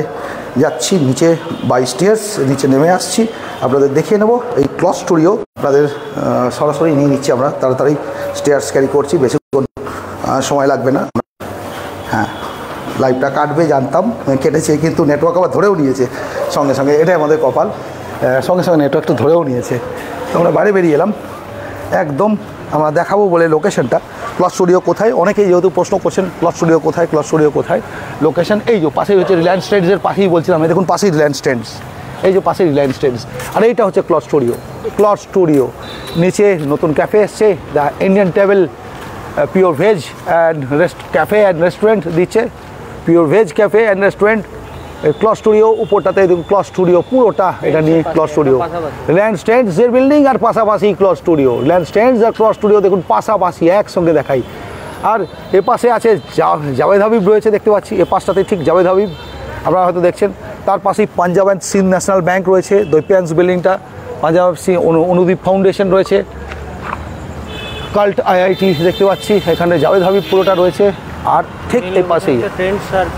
যাচ্ছি, নিচে বাই স্টেয়ার্স নিচে নেমে আসছি, আপনাদের দেখিয়ে নেব এই ক্লথ স্টুডিও। আপনাদের সরাসরি নিয়ে নিচ্ছি আমরা, তাড়াতাড়ি স্টেয়ার্স ক্যারি করছি, বেশিক্ষণ সময় লাগবে না। হ্যাঁ, লাইভটা কাটবে জানতাম, কেটেছে, কিন্তু নেটওয়ার্ক আবার ধরেও নিয়েছে সঙ্গে সঙ্গে, এটাই আমাদের কপাল, সঙ্গে সঙ্গে নেটওয়ার্কটা ধরেও নিয়েছে। তো আমরা বাইরে বেরিয়ে এলাম একদম, আমরা দেখাবো বলে লোকেশনটা। ক্লথ স্টুডিও কোথায়, অনেকেই যেহেতু প্রশ্ন করছেন ক্লথ স্টুডিও কোথায়, ক্লথ স্টুডিও কোথায়, লোকেশন এই যে পাশেই হচ্ছে রিলায়েন্স ট্রেন্ডসের পাশেই বলছিলাম, এই দেখুন পাশেই রিলায়েন্স ট্রেন্ডস, এই যে পাশেই রিলায়েন্স ট্রেন্ডস, আর এইটা হচ্ছে ক্লথ স্টুডিও। ক্লথ স্টুডিও নিচে নতুন ক্যাফে এসছে, the Indian Table pure veg and cafe and restaurant দিচ্ছে, pure veg cafe and restaurant. Cloth studio উপরটাতে দেখুন ক্লথ স্টুডিও, পুরোটা এটা নিয়ে ক্লথ স্টুডিও। রিলায়েন্স ট্রেন্ডসের বিল্ডিং আর পাশাপাশি ক্লথ স্টুডিও, রিলায়েন্স ট্রেন্ডস আর ক্লথ স্টুডিও দেখুন পাশাপাশি একসঙ্গে দেখাই। আর এ পাশে আছে জাভেদ হাবিব রয়েছে, দেখতে পাচ্ছি এ পাশটাতে ঠিক জাভেদ হাবিব আপনারা হয়তো দেখছেন। তার পাশেই Punjab and Sindh national bank রয়েছে, দৈপিয়ান্স বিল্ডিংটা, পাঞ্জাব অনুদীপ ফাউন্ডেশন রয়েছে, কাল্ট আইআইটি দেখতে পাচ্ছি, এখানে জাভেদ হাবিব পুরোটা রয়েছে। আর ঠিক এই পাশেই,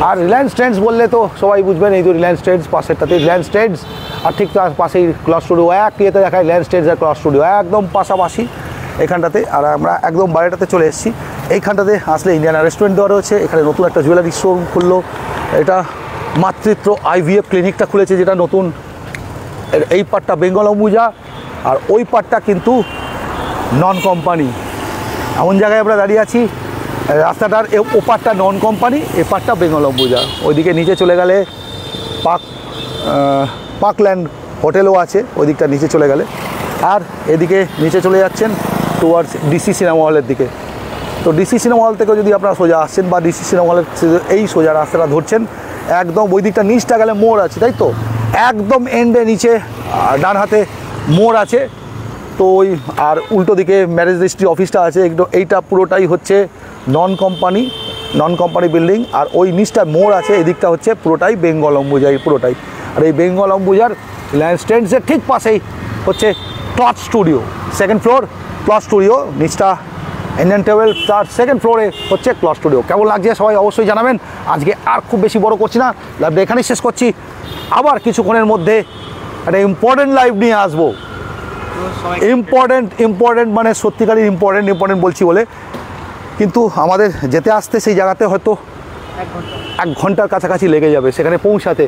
আর রিলায়েন্স ট্রেন্ডস বললে তো সবাই বুঝবেন, এই তো রিলায়েন্স ট্রেন্ডস পাশেরটাতে রিলায়েন্স ট্রেন্ডস, আর ঠিক তার পাশেই ক্লথ স্টুডিও, এক ইয়েতে দেখায় রিলায়েন্স ট্রেন্ডস আর ক্লথ স্টুডিও একদম পাশাপাশি এখানটাতে। আর আমরা একদম বাইরেটাতে চলে এসেছি, এইখানটাতে আসলে ইন্ডিয়ান রেস্টুরেন্ট দেওয়া রয়েছে, এখানে নতুন একটা জুয়েলারি শোরুম খুললো, এটা মাতৃত্ব আইভিএফ ক্লিনিকটা খুলেছে যেটা নতুন, এই পার্টটা বেঙ্গল অম্বুজা আর ওই পার্টটা কিন্তু নন কোম্পানি। এমন জায়গায় আমরা দাঁড়িয়ে আছি, রাস্তাটার ওপারটা নন কোম্পানি, এ পারটা বেঙ্গল অম্বুজা। ওইদিকে নিচে চলে গেলে পার্কল্যান্ড হোটেলও আছে, ওই দিকটা নিচে চলে গেলে। আর এদিকে নিচে চলে যাচ্ছেন টুয়ার্ডস ডিসি সিনেমা হলের দিকে। তো ডিসি সিনেমা হল থেকে যদি আপনারা সোজা আসছেন বা ডিসি সিনেমা হলের এই সোজা রাস্তাটা ধরছেন, একদম ওই দিকটা নিচটা গেলে মোড় আছে, তাই তো একদম এন্ডে নিচে ডান হাতে মোড় আছে। তো ওই আর উল্টো দিকে ম্যারেজ রেজিস্ট্রি অফিসটা আছে, এইটা পুরোটাই হচ্ছে নন কোম্পানি বিল্ডিং। আর ওই নিচটা মোড় আছে, এই দিকটা হচ্ছে পুরোটাই বেঙ্গল অম্বুজাই পুরোটাই। আর এই বেঙ্গল অম্বুজার রিলায়েন্স ট্রেন্ডসের ঠিক পাশেই হচ্ছে cloth studio, second floor cloth studio, নিচটা ইন্ডিয়ান টেবিল, তার সেকেন্ড ফ্লোরে হচ্ছে ক্লথ স্টুডিও। কেমন লাগছে সবাই অবশ্যই জানাবেন। আজকে আর খুব বেশি বড় করছি না, লাইভটা এখানেই শেষ করছি। আবার কিছুক্ষণের মধ্যে একটা ইম্পর্টেন্ট লাইভ নিয়ে আসবো। ইম্পর্টেন্ট মানে সত্যিকারের ইম্পর্টেন্ট বলছি বলে, কিন্তু আমাদের যেতে আসতে সেই জায়গাতে হয়তো 1 ঘন্টার কাছাকাছি লেগে যাবে সেখানে পৌঁছাতে।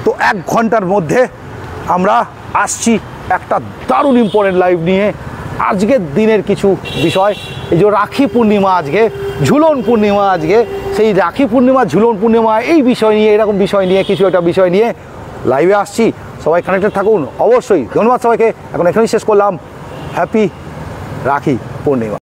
তো 1 ঘন্টার মধ্যে আমরা আসছি একটা দারুণ ইম্পর্টেন্ট লাইভ নিয়ে। আজকের দিনের কিছু বিষয়, এই যে রাখি পূর্ণিমা আজকে, ঝুলন পূর্ণিমা আজকে, সেই রাখি পূর্ণিমা ঝুলন পূর্ণিমা এই বিষয় নিয়ে, এরকম বিষয় নিয়ে কিছু একটা বিষয় নিয়ে লাইভে আসছি। সবাই কানেক্টেড থাকুন অবশ্যই। ধন্যবাদ সবাইকে, এখন এখানেই শেষ করলাম। হ্যাপি রাখি পূর্ণিমা।